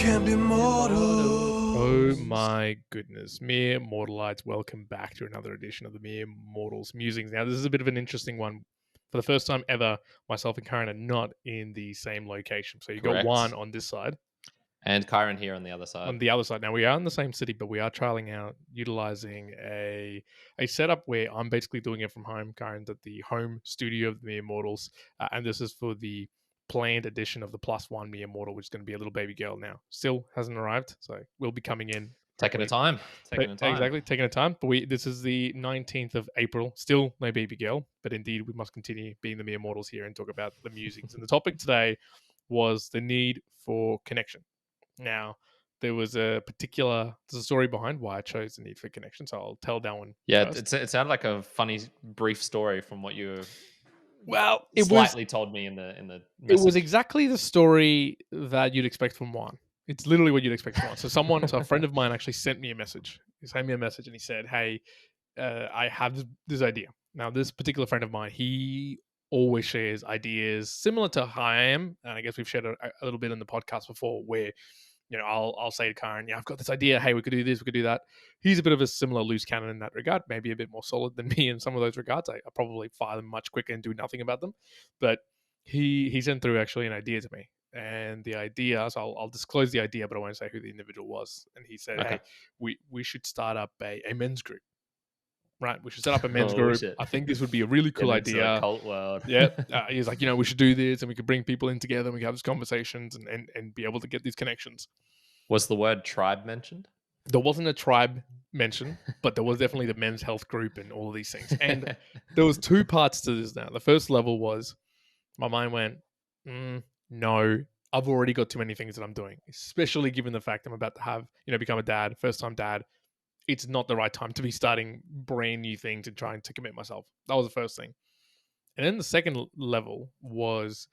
can be mortal. Oh my goodness. Mere Mortalites, welcome back to another edition of the Mere Mortals Musings. Now, this is a bit of an interesting one. For the first time ever, myself and Karen are not in the same location. So you got Correct. Juan on this side, And Kyron here on the other side. on the other side. Now, we are in the same city, but we are trialing out utilizing a setup where I'm basically doing it from home. Karen's at the home studio of the Mere Mortals. And this is for the planned edition of the +1 Mere Mortal, which is going to be a little baby girl now. Still hasn't arrived, so we'll be coming in. Taking a time. Exactly, taking a time. But this is the 19th of April. Still no baby girl, but indeed we must continue being the Mere Mortals here and talk about the musings. And the topic today was the need for connection. Now, there was there's a story behind why I chose the need for connection, so I'll tell that one. Yeah, first. it sounded like a funny, brief story from what you it slightly told me in the It message. was exactly the story that you'd expect from Juan. It's literally what you'd expect from Juan. So a friend of mine actually sent me a message. He sent me a message and he said, "Hey, I have this idea." Now, this particular friend of mine, he always shares ideas similar to how I am, and I guess we've shared a little bit in the podcast before, where I'll say to Karen, "Yeah, I've got this idea. Hey, we could do this, we could do that." He's a bit of a similar loose cannon in that regard, maybe a bit more solid than me in some of those regards. I probably fire them much quicker and do nothing about them, but he sent through actually an idea to me, and the idea. So I'll disclose the idea, but I won't say who the individual was. And he said, Okay. "Hey, we should start up a men's group." Right, we should set up a men's Oh, group. shit. I think this would be a really cool Get into the idea. cult world. Yeah, he's like, we should do this, and we could bring people in together, and we could have these conversations, and be able to get these connections. Was the word tribe mentioned? There wasn't a tribe mentioned, but there was definitely the men's health group and all of these things. And there was two parts to this now. The first level was my mind went, no, I've already got too many things that I'm doing, especially given the fact I'm about to have, become a dad, first-time dad. It's not the right time to be starting brand new things and trying to commit myself. That was the first thing. And then the second level was,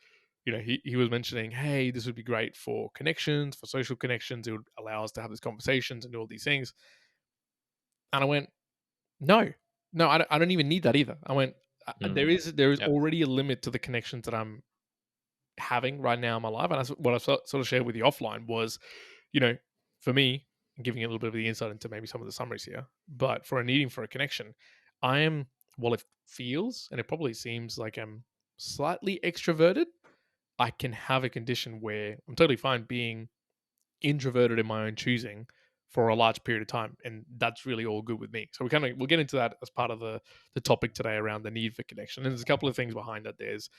he was mentioning, hey, this would be great for connections, for social connections. It would allow us to have these conversations and do all these things. And I went, no, I don't even need that either. I went, there is already a limit to the connections that I'm having right now in my life. And that's what I sort of shared with you offline was, for me, giving a little bit of the insight into maybe some of the summaries here, but for a needing for a connection, I am, while it feels, and it probably seems like I'm slightly extroverted, I can have a condition where I'm totally fine being introverted in my own choosing for a large period of time, and that's really all good with me. So we'll get into that as part of the topic today around the need for connection. And there's a couple of things behind that. There's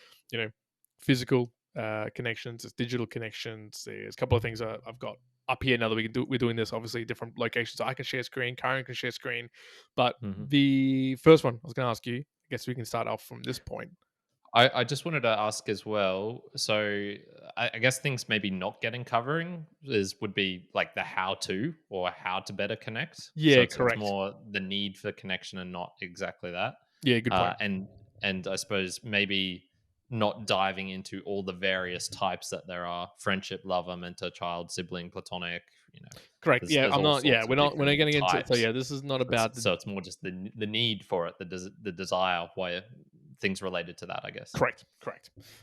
physical connections, there's digital connections. There's a couple of things I've got up here now that we're doing this, obviously different locations. So I can share screen, Karen can share screen, but the first one I was going to ask you, I guess we can start off from this point. I just wanted to ask as well. So I guess things maybe not getting covering would be like the how to or how to better connect. Yeah, so it's correct. more the need for connection and not exactly that. Yeah, good point. And I suppose maybe not diving into all the various types that there are: friendship, lover, mentor, child, sibling, platonic. Correct. There's I'm not. Yeah, we're not getting types. into. So yeah, this is not about. So it's more just the need for it, the desire, why things related to that, I guess. Correct.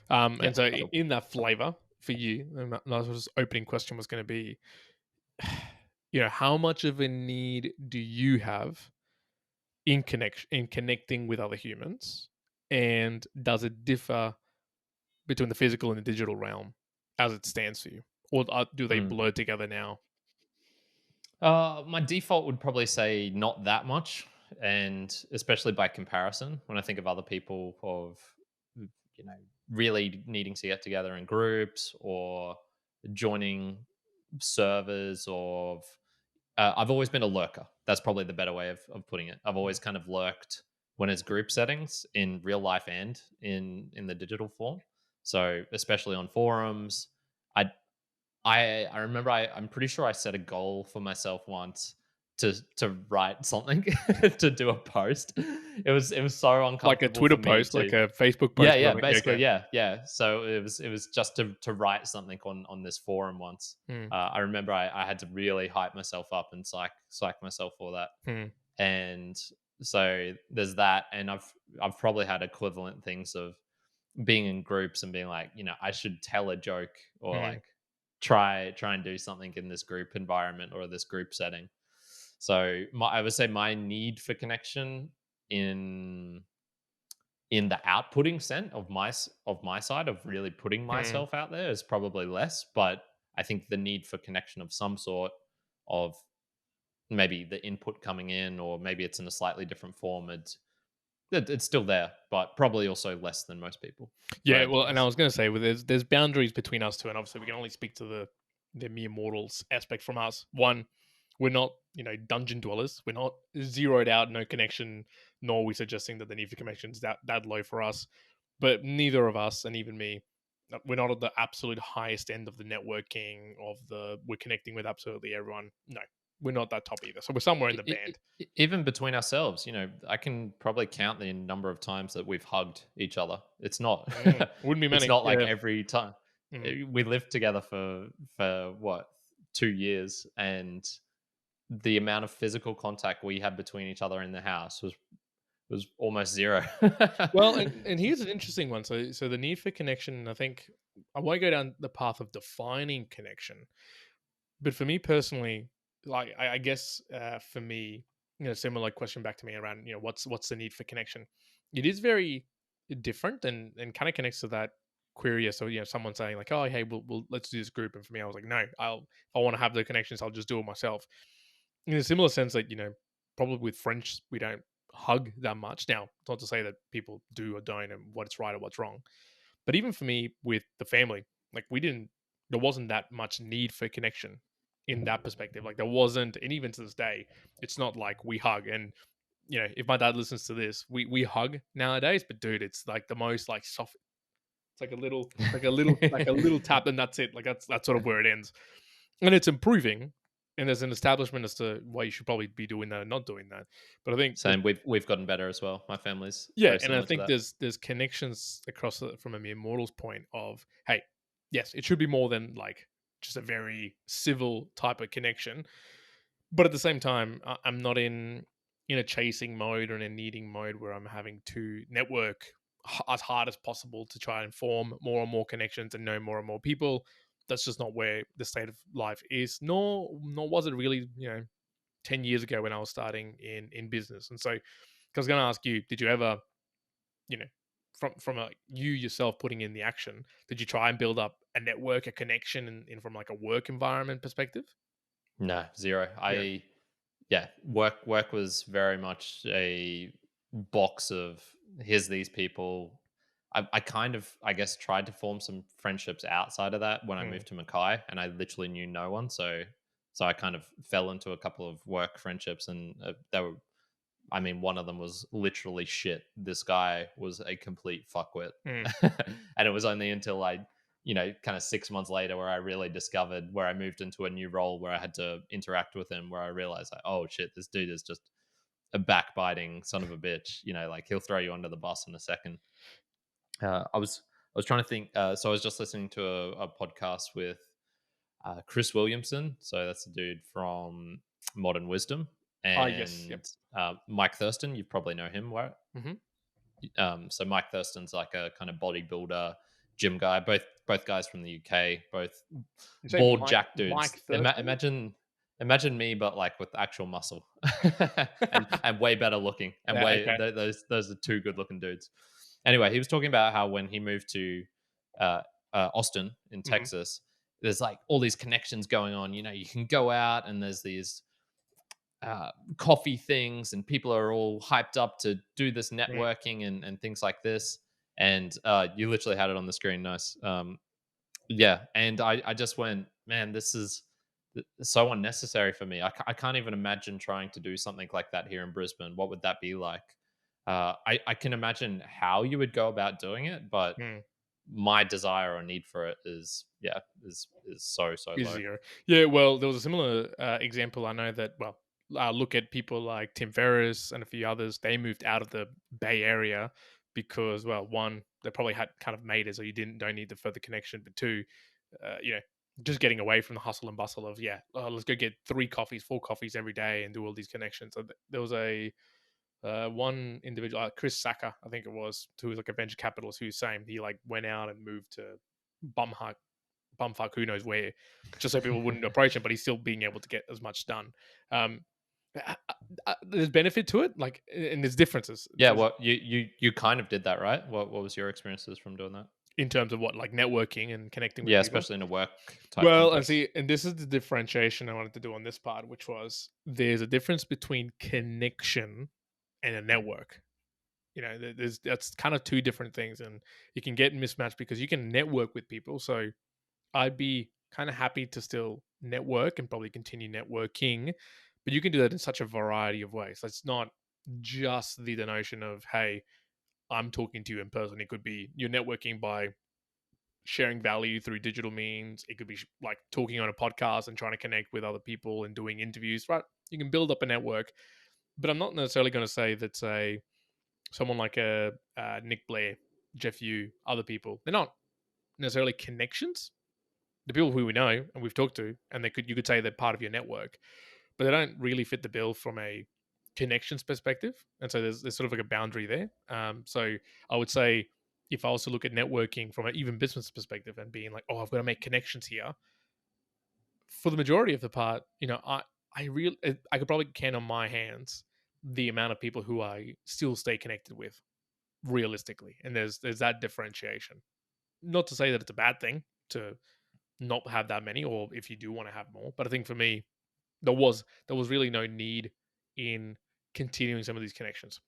And so in that flavor for you, and that was opening question was going to be, how much of a need do you have in connecting with other humans, and does it differ between the physical and the digital realm as it stands for you, or do they blur together now? My default would probably say not that much, and especially by comparison, when I think of other people of really needing to get together in groups or joining servers of I've always been a lurker. That's probably the better way of putting it. I've always kind of lurked when it's group settings in real life and in the digital form. So especially on forums, I remember I'm pretty sure I set a goal for myself once to write something to do a post. It was so uncomfortable. Like a Twitter post, like a Facebook post. Yeah, basically, yeah. So it was just to write something on this forum once. I remember I had to really hype myself up and psych myself for that. And so there's that, and I've probably had equivalent things of being in groups and being like, I should tell a joke or like try and do something in this group environment or this group setting. So I would say my need for connection in the outputting sense of my side of really putting Mm. myself out there is probably less, but I think the need for connection of some sort, of maybe the input coming in, or maybe it's in a slightly different form, it's still there, but probably also less than most people. Yeah, well, and I Range-wise. was going to say, well, there's boundaries between us two, and obviously we can only speak to the mere mortals aspect from us. One, we're not dungeon dwellers. We're not zeroed out, no connection, nor are we suggesting that the need for connection is that low for us. But neither of us, and even me, we're not at the absolute highest end of the networking of the we're connecting with absolutely everyone. No, we're not that top either. So we're somewhere in the band. Even between ourselves, I can probably count the number of times that we've hugged each other. It's not, Wouldn't be it's many. not like Yeah. every time. Mhm. We lived together for what, 2 years, and the amount of physical contact we had between each other in the house was almost zero. Well, and here's an interesting one. So the need for connection, I think I won't go down the path of defining connection, but for me personally, like I guess for me, similar question back to me around what's the need for connection. It is very different and kind of connects to that query. So someone saying like, oh hey, we'll let's do this group, and for me, I was like, no, if I want to have the connections, I'll just do it myself. In a similar sense, like probably with French, we don't hug that much. Now, it's not to say that people do or don't, and what's right or what's wrong. But even for me, with the family, like there wasn't that much need for connection in that perspective. Like there wasn't, and even to this day, it's not like we hug. And if my dad listens to this, we hug nowadays. But dude, it's like the most like soft. It's like a little tap, and that's it. Like that's sort of where it ends. And it's improving. And there's an establishment as to why you should probably be doing that and not doing that. But I think Same. We've gotten better as well. My family's yeah, very and I similar to think that. there's connections across from a mere mortal's point of hey, yes, it should be more than like just a very civil type of connection, but at the same time, I'm not in a chasing mode or in a needing mode where I'm having to network as hard as possible to try and form more and more connections and know more and more people. That's just not where the state of life is. Nor was it really 10 years ago when I was starting in business. And so, I was going to ask you, did you ever you know from you yourself putting in the action, did you try and build up a network, a connection in from like a work environment perspective? No, zero. Yeah. Yeah, work was very much a box of, here's these people. I kind of, I guess, tried to form some friendships outside of that when I Mm, moved to Mackay, and I literally knew no one. So I kind of fell into a couple of work friendships, and they were, I mean, one of them was literally shit. This guy was a complete fuckwit. mm, And it was only until kind of 6 months later where I really discovered, where I moved into a new role where I had to interact with him, where I realized, like, oh shit, this dude is just a backbiting son of a bitch. Like, he'll throw you under the bus in a second. I was trying to think. So I was just listening to a podcast with Chris Williamson. So that's the dude from Modern Wisdom, yes, yep. and Mike Thurston. You probably know him, right? Hmm. So Mike Thurston's like a kind of bodybuilder, gym guy. Both guys from the UK, both You say bald Mike jack dudes. Thurston? Imagine me, but like with actual muscle, and way better looking, and Yeah, okay. those are two good looking dudes. Anyway, he was talking about how when he moved to uh, Austin in Hmm. Texas, there's like all these connections going on. You can go out, and there's these coffee things, and people are all hyped up to do this Mm. networking and things like this. And you literally had it on the screen. Nice. Yeah. And I just went, man, this is so unnecessary for me. I can't even imagine trying to do something like that here in Brisbane. What would that be like? I can imagine how you would go about doing it, but Mm. my desire or need for it is so low. Easier. Yeah, well, there was a similar example. I know that, well, look at people like Tim Ferriss and a few others. They moved out of the Bay Area because, well, one, they probably had kind of made it so you don't need the further connection. But two, just getting away from the hustle and bustle of, let's go get 3 coffees, 4 coffees every day and do all these connections. So there was a one individual, Chris Saka, I think it was, who was like a venture capitalist who's same. He like went out and moved to Bumhut bumfuck who knows where, just so people wouldn't approach him, but he's still being able to get as much done. Um, there's benefit to it, like, and there's differences. Yeah, well, you kind of did that, right? What was your experiences from doing that? In terms of what, like networking and connecting with Yeah, people. especially in a work type Well, and context. see, and this is the differentiation I wanted to do on this part, which was there's a difference between connection and a network. That's kind of two different things, and you can get mismatched because you can network with people. So I'd be kind of happy to still network and probably continue networking, but you can do that in such a variety of ways. It's not just the notion of, hey, I'm talking to you in person. It could be you're networking by sharing value through digital means. It could be like talking on a podcast and trying to connect with other people and doing interviews, right? You can build up a network, but I'm not necessarily going to say that, say, someone like a Nick Blair, Jeff Yu, other people, they're not necessarily connections. The people who we know and we've talked to, and you could say they're part of your network, but they don't really fit the bill from a connections perspective. And so there's sort of like a boundary there. So I would say if I was to look at networking from an even business perspective and being like, oh, I've got to make connections here, for the majority of the part, I could probably count on my hands the amount of people who I still stay connected with realistically. And there's that differentiation. Not to say that it's a bad thing to not have that many, or if you do want to have more. But I think for me, there was really no need in continuing some of these connections.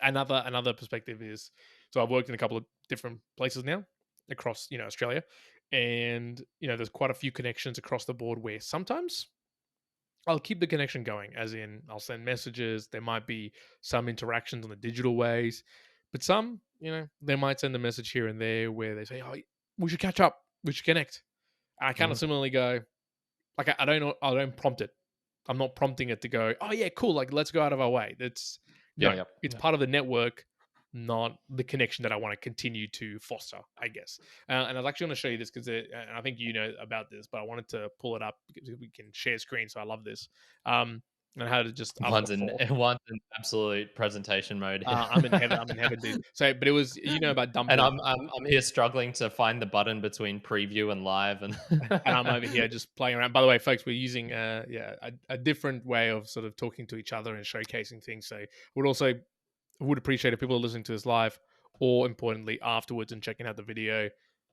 Another perspective is, so I've worked in a couple of different places now across Australia, and there's quite a few connections across the board where sometimes I'll keep the connection going, as in I'll send messages. There might be some interactions on the digital ways, but some, they might send a message here and there where they say, "Oh, we should catch up. We should connect." And I kind of Mhm. similarly go, like, I don't prompt it. I'm not prompting it to go, "Oh yeah, cool. Like, let's go out of our way." Yeah, No, yeah, it's yeah. part of the network, not the connection that I want to continue to foster, I guess. And I was actually going to show you this because, and I think you know about this, but I wanted to pull it up because we can share screen. So I love this. And how to just up the four. One's in absolute presentation mode here. I'm in heaven. I'm in heaven, dude. So, but it was, about And Dunbar. I'm here struggling to find the button between preview and live, and And I'm over here just playing around. By the way, folks, we're using a different way of sort of talking to each other and showcasing things. So would appreciate if people are listening to this live, or importantly afterwards and checking out the video,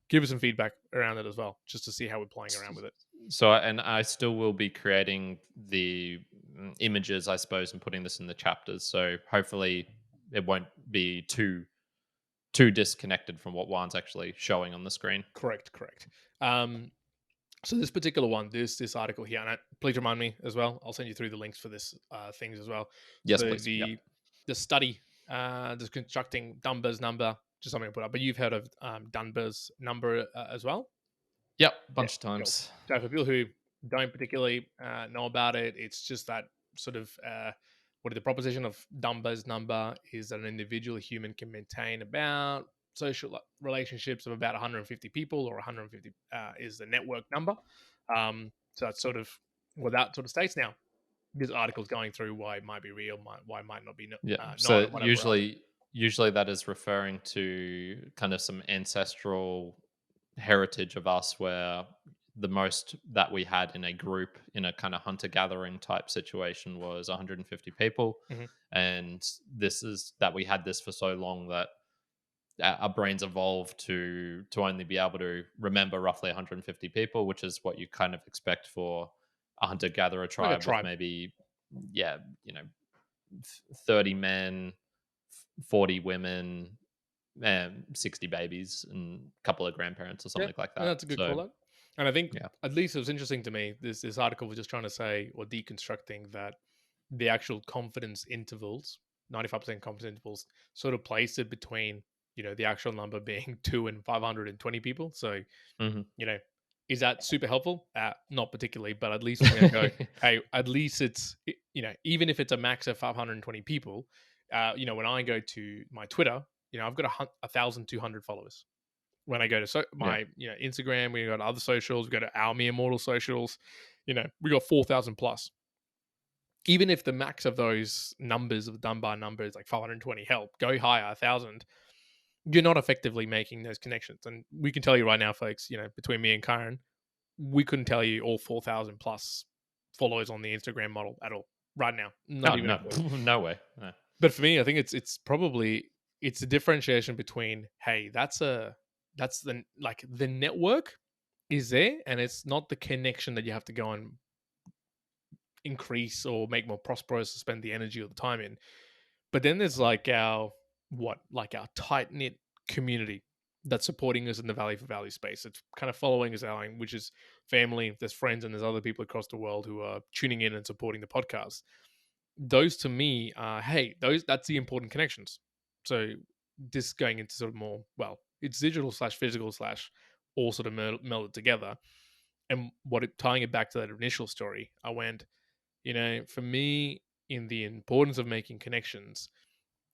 give us some feedback around it as well, just to see how we're playing around with it. so and I still will be creating the images, I suppose, and putting this in the chapters. So hopefully it won't be too disconnected from what Juan's actually showing on the screen. Correct. So this particular one, this article here, and please remind me as well. I'll send you through the links for this things as well. Yes, So please. Yep. the study, just constructing Dunbar's number, just something to put up. But you've heard of Dunbar's number as well. Yep. Yeah, Bunch of cool. times. So for people who don't particularly know about it, it's just that sort of the proposition of Dunbar's number is that an individual, a human, can maintain about social relationships of about 150 people, or 150 is the network number. So that's sort of what that sort of states. Now, this article is going through why it might be real, why it might not be Yeah. not, So or whatever else. usually that is referring to kind of some ancestral heritage of us, where the most that we had in a group in a kind of hunter gathering type situation was 150 people. Mhm. And this is that we had this for so long that our brains evolved to only be able to remember roughly 150 people, which is what you kind of expect for a hunter gatherer Like a tribe with tribe. maybe, yeah, 30 men, 40 women, and 60 babies, and a couple of grandparents or Yeah, something like no, that. that's a good So call out. And I think yeah. at least it was interesting to me. This article was just trying to say, or deconstructing, that the actual confidence intervals, 95% confidence intervals, sort of place it between the actual number being 2 and 520 people. So Mhm. you know, is that super helpful? Not particularly, but at least I'm going to go, hey, at least even if it's a max of 520 people, when I go to my Twitter, I've got 1,200 followers. When I go to Yeah. my Instagram, we got other socials, we go to our mere mortal socials, we got 4,000 plus. Even if the max of those numbers of the Dunbar numbers like 520 help, go higher, 1,000, you're not effectively making those connections. And we can tell you right now, folks, between me and Karen, we couldn't tell you all 4,000 plus followers on the Instagram model at all right now. Not No, even a no, clue. no way. No. But for me, I think it's probably it's a differentiation between, hey, that's the like the network is there, and it's not the connection that you have to go and increase or make more prosperous or spend the energy or the time in. But then there's like our tight knit community that's supporting us in the value for value space. It's kind of following us out, which is family, there's friends, and there's other people across the world who are tuning in and supporting the podcast. Those to me are, hey, that's the important connections. So this going into sort of more, well, it's digital slash physical slash all sort of melded together. And tying it back to that initial story, I went, for me, in the importance of making connections,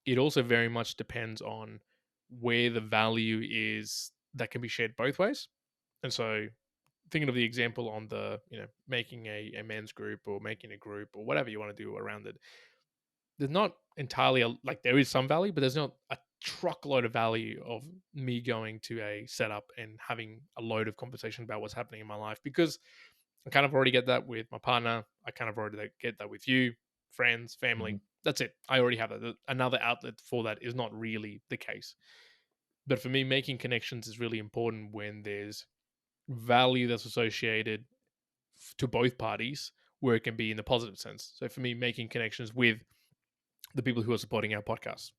it also very much depends on where the value is that can be shared both ways. And so thinking of the example on the, making a men's group or making a group or whatever you want to do around it, there's not entirely like there is some value, but there's not a truckload of value of me going to a setup and having a load of conversation about what's happening in my life, because I kind of already get that with my partner. I kind of already get that with you, friends, family. That's it. I already have that. Another outlet for that is not really the case. But for me, making connections is really important when there's value that's associated to both parties, where it can be in the positive sense. So for me, making connections with the people who are supporting our podcast,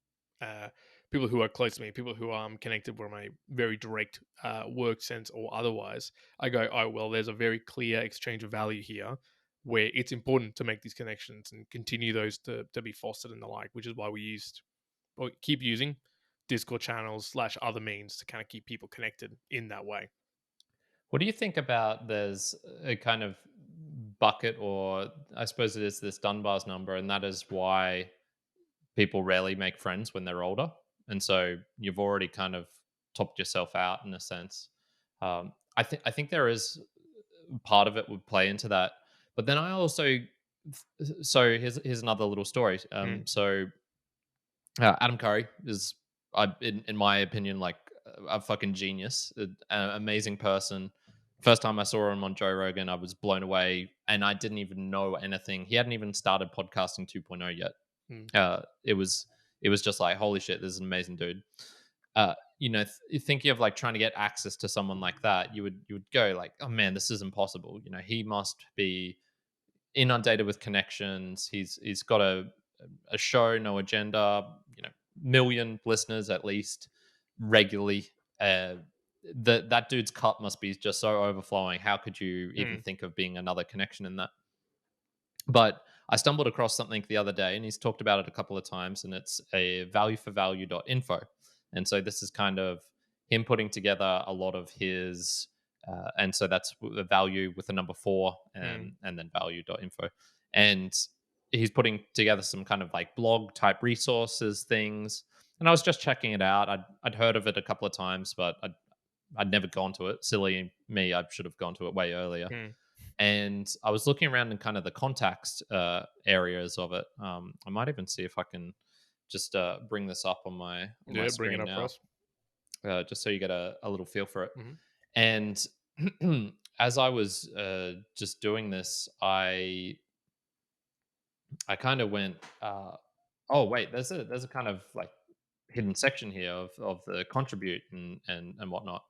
people who are close to me, people who I'm connected with my very direct work sense or otherwise, I go, oh, well, there's a very clear exchange of value here where it's important to make these connections and continue those to be fostered and the like, which is why keep using Discord channels / other means to kind of keep people connected in that way. What do you think about there's a kind of bucket, or I suppose it is this Dunbar's number, and that is why people rarely make friends when they're older. And so you've already kind of topped yourself out in a sense. I think there is part of it would play into that. But then I also, so here's another little story. So Adam Curry is, in my opinion, like a fucking genius, an amazing person. First time I saw him on Joe Rogan, I was blown away, and I didn't even know anything. He hadn't even started podcasting 2.0 yet. It was just like, holy shit, this is an amazing dude. Thinking of like trying to get access to someone like that, you would go like, oh man, this is impossible. He must be inundated with connections. He's got a show, no agenda. Million listeners at least regularly. That dude's cup must be just so overflowing. How could you even think of being another connection in that? But I stumbled across something the other day, and he's talked about it a couple of times, and it's a valueforvalue.info. And so this is kind of him putting together a lot of his, and so that's the value with the number 4 and then value.info. And he's putting together some kind of like blog type resources things. And I was just checking it out. I'd heard of it a couple of times, but I'd never gone to it. Silly me, I should have gone to it way earlier. And I was looking around in kind of the context areas of it. I might even see if I can just bring this up on my screen bring it up now, for us. just so you get a little feel for it. And as I was just doing this, I kind of went, oh wait, there's a kind of like hidden section here of the contribute and whatnot.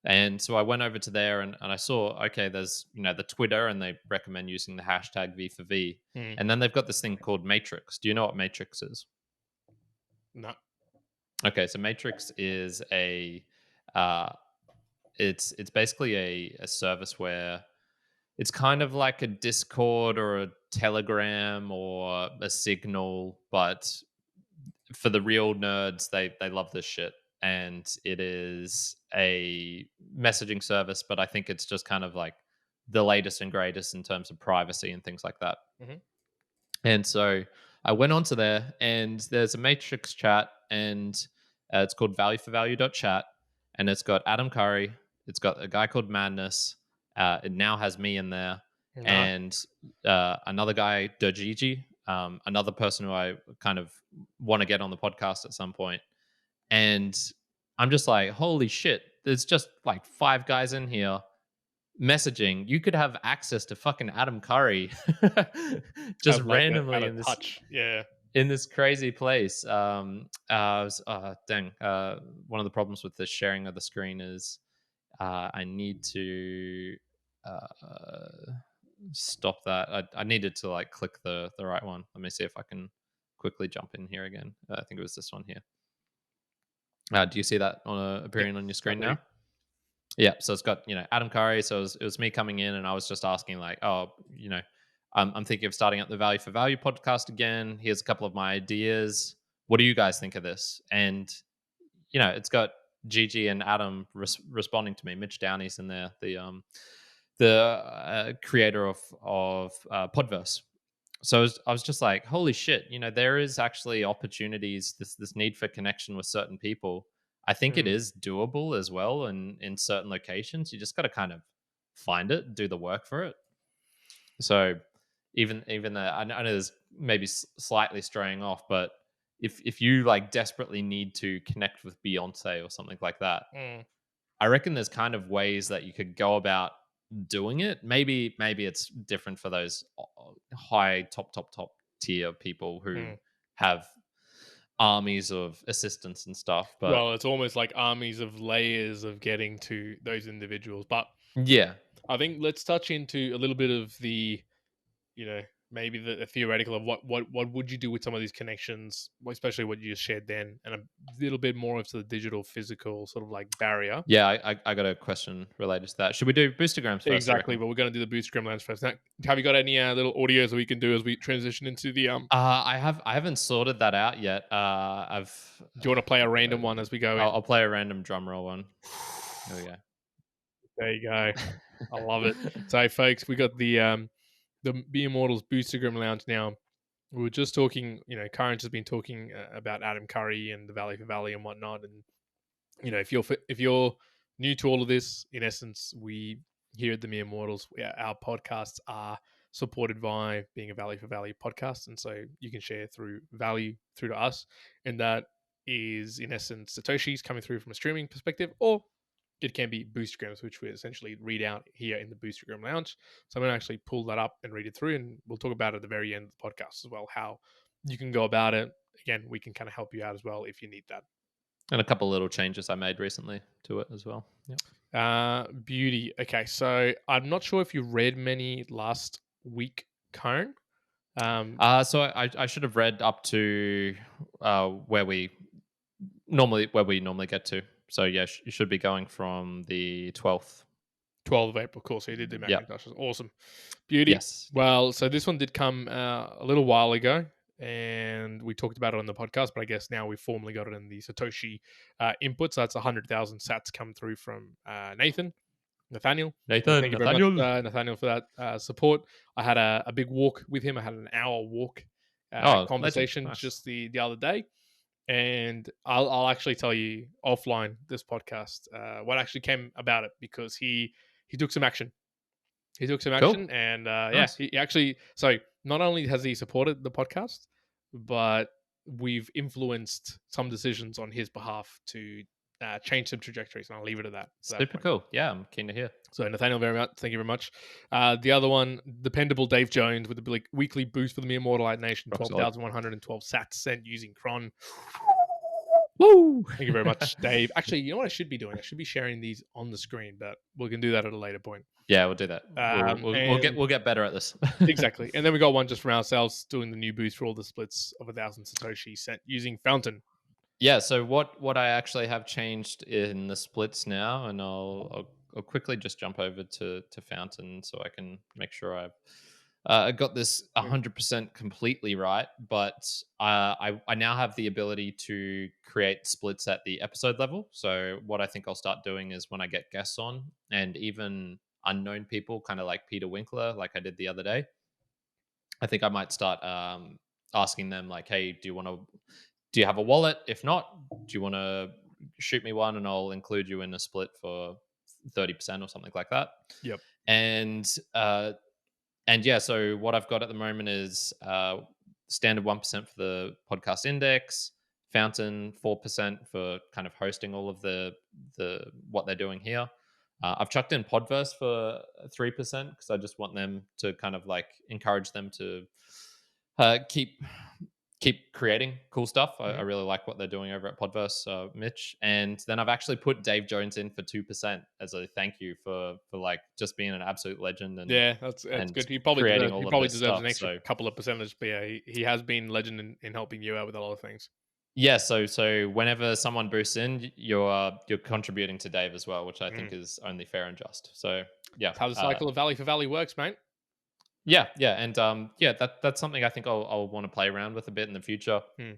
And so I went over to there and I saw, okay, there's, the Twitter, and they recommend using the hashtag V for V. And then they've got this thing called Matrix. Do you know what Matrix is? No. Okay, so Matrix is it's basically a service where it's kind of like a Discord or a Telegram or a Signal, but for the real nerds, they love this shit. And it is a messaging service, but I think it's just kind of like the latest and greatest in terms of privacy and things like that. And so I went onto there, and there's a Matrix chat, and it's called valueforvalue.chat, and it's got Adam Curry, it's got a guy called Madness, it now has me in there, and another guy, Dojiji, another person who I kind of want to get on the podcast at some point. And I'm just like, holy shit, there's just like 5 guys in here messaging, you could have access to fucking Adam Curry just Have like randomly a touch. Yeah. in this crazy place. Dang. One of the problems with the sharing of the screen is I need to stop that. I needed to like click the right one. Let me see if I can quickly jump in here again. I think it was this one here. Do you see that Yep. appearing on your I screen do. now? Yeah. So it's got Adam Curry. So it was me coming in, and I was just asking like, oh, I'm thinking of starting up the Value for Value podcast again. Here's a couple of my ideas. What do you guys think of this? And it's got Gigi and Adam responding to me. Mitch Downey's in there, the creator of Podverse. So I was just like, holy shit! There is actually opportunities. This need for connection with certain people. I think it is doable as well, and in certain locations, you just got to kind of find it, do the work for it. So even though I know there's maybe slightly straying off, but if you like desperately need to connect with Beyonce or something like that, I reckon there's kind of ways that you could go about doing it. Maybe it's different for those high top tier people who have armies of assistants and stuff. But Well, it's almost like armies of layers of getting to those individuals. But yeah, I think let's touch into a little bit of the, maybe the theoretical of what would you do with some of these connections, especially what you just shared then, and a little bit more of the digital physical sort of like barrier. yeah. I got a question related to that. Should we do Boostagrams first? Exactly, but we're going to do the Boostagram Lounge first. Now, have you got any little audios that we can do as we transition into the I haven't sorted that out yet. Do you want to play a random one as we go? I'll play a random drum roll one. There we go. There you go. I love it. So, folks, we got the Be Immortals Boostagram Lounge now. We were just talking. Karen's has been talking about Adam Curry and the Valley for Valley and whatnot. And if you're new to all of this, in essence, we here at the Mere Mortals, our podcasts are supported by being a Value for Value podcast, and so you can share through value through to us, and that is in essence Satoshi's coming through from a streaming perspective, or it can be Boostagrams, which we essentially read out here in the Boostagram Lounge. So I'm going to actually pull that up and read it through, and we'll talk about it at the very end of the podcast as well, how you can go about it. Again, we can kind of help you out as well if you need that. And a couple of little changes I made recently to it as well. Yep. Beauty. Okay, so I'm not sure if you read many last week, Karen. So I should have read up to where we normally get to. So yeah, you should be going from the 12th. 12th of April, cool. So you did do Macintoshes. Yep. Awesome. Beauty. Yes. Well, so this one did come a little while ago, and we talked about it on the podcast, but I guess now we formally got it in the Satoshi input. So that's 100,000 sats come through from Nathaniel. Thank you very much, Nathaniel, for that support. I had a big walk with him. I had an hour walk conversation just the other day. And I'll actually tell you offline this podcast what actually came about it, because he took some action. He took some action, cool. And nice. He actually. So not only has he supported the podcast, but we've influenced some decisions on his behalf to change some trajectories, and I'll leave it at that. Super cool. Yeah, I'm keen to hear. So Nathaniel, thank you very much. The other one, dependable Dave Jones with the weekly boost for the Mere Mortalite Nation, 12,112 sats sent using Cron. Woo! Thank you very much, Dave. Actually, you know what I should be doing? I should be sharing these on the screen, but we can do that at a later point. Yeah, we'll do that. We'll get better at this. Exactly. And then we got one just from ourselves doing the new boost for all the splits of 1,000 Satoshi sent using Fountain. Yeah. So what I actually have changed in the splits now, and I'll quickly just jump over to Fountain so I can make sure I got this 100% completely right, but I now have the ability to create splits at the episode level. So what I think I'll start doing is when I get guests on, and even unknown people, kind of like Peter Winkler, like I did the other day, I think I might start asking them like, hey, do you have a wallet? If not, do you want to shoot me one and I'll include you in a split for 30% or something like that? Yep. And yeah, so what I've got at the moment is standard 1% for the podcast index, Fountain 4% for kind of hosting all of the what they're doing here, I've chucked in Podverse for 3% because I just want them to kind of like encourage them to keep creating cool stuff. I Mhm. really like what they're doing over at Podverse, Mitch. And then I've actually put Dave Jones in for 2% as a thank you for like just being an absolute legend Yeah, that's and good. creating He all of probably this deserves an stuff. extra So couple of percentage, but yeah, he has been legend in helping you out with a lot of things. yeah, so whenever someone boosts in, you're contributing to Dave as well, which I think Mm. is only fair and just. So yeah, That's how the cycle of Valley for Valley works, mate. yeah, and yeah, that's something I think I'll want to play around with a bit in the future. Mm.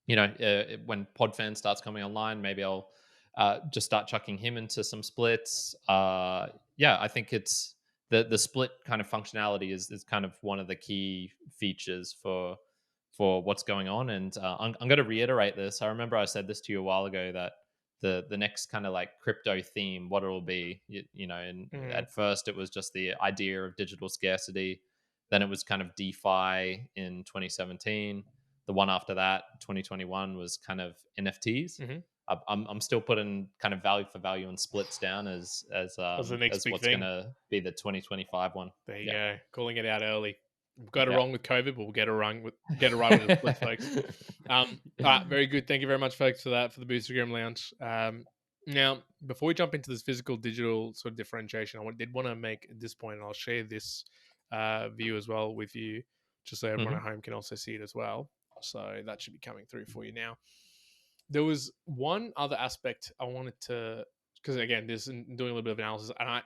You know, when Podfan starts coming online, maybe I'll just start chucking him into some splits. Yeah, I think it's the split kind of functionality is kind of one of the key features for what's going on. And I'm going to reiterate this. I remember I said this to you a while ago that the next kind of like crypto theme, what it'll be, you know, and Mm. at first it was just the idea of digital scarcity. Then it was kind of DeFi in 2017. The one after that, 2021, was kind of NFTs. Mhm. I'm still putting kind of value for value and splits down That's the next as big what's thing. gonna be the 2025 one. There you Yeah, go. Calling it out early. We got it yeah. wrong with COVID, but we'll get it right with the splits, folks. Very good. Thank you very much, folks, for that for the Boostagram Lounge. Now, before we jump into this physical digital sort of differentiation, did want to make this point, and I'll share this view as well with you, just so everyone Mhm, at home can also see it as well. So that should be coming through for you now. There was one other aspect I wanted to, because again, this is doing a little bit of analysis, and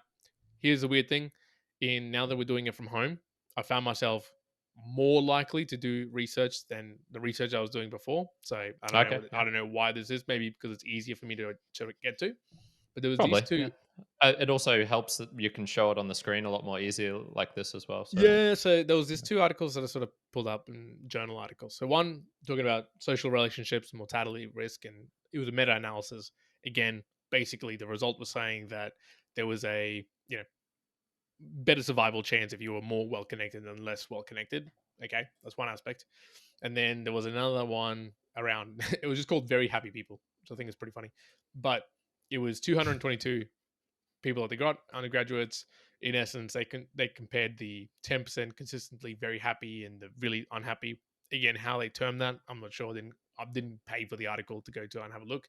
here's the weird thing: in now that we're doing it from home, I found myself more likely to do research than the research I was doing before. So okay, I yeah, don't know why this is. Maybe because it's easier for me to get to. But there was these probably, yeah. two. It also helps that you can show it on the screen a lot more easier like this as well. So Yeah, so there was these two articles that I sort of pulled up in journal articles. So one talking about social relationships, mortality risk, and it was a meta-analysis. Again, basically the result was saying that there was a better survival chance if you were more well connected than less well connected. Okay, that's one aspect. And then there was another one around. It was just called "Very Happy People," which I think is pretty funny. But it was 222 people that they got undergraduates. In essence, they compared the 10% consistently very happy and the really unhappy. Again, how they termed that, I'm not sure. I didn't pay for the article to go to and have a look,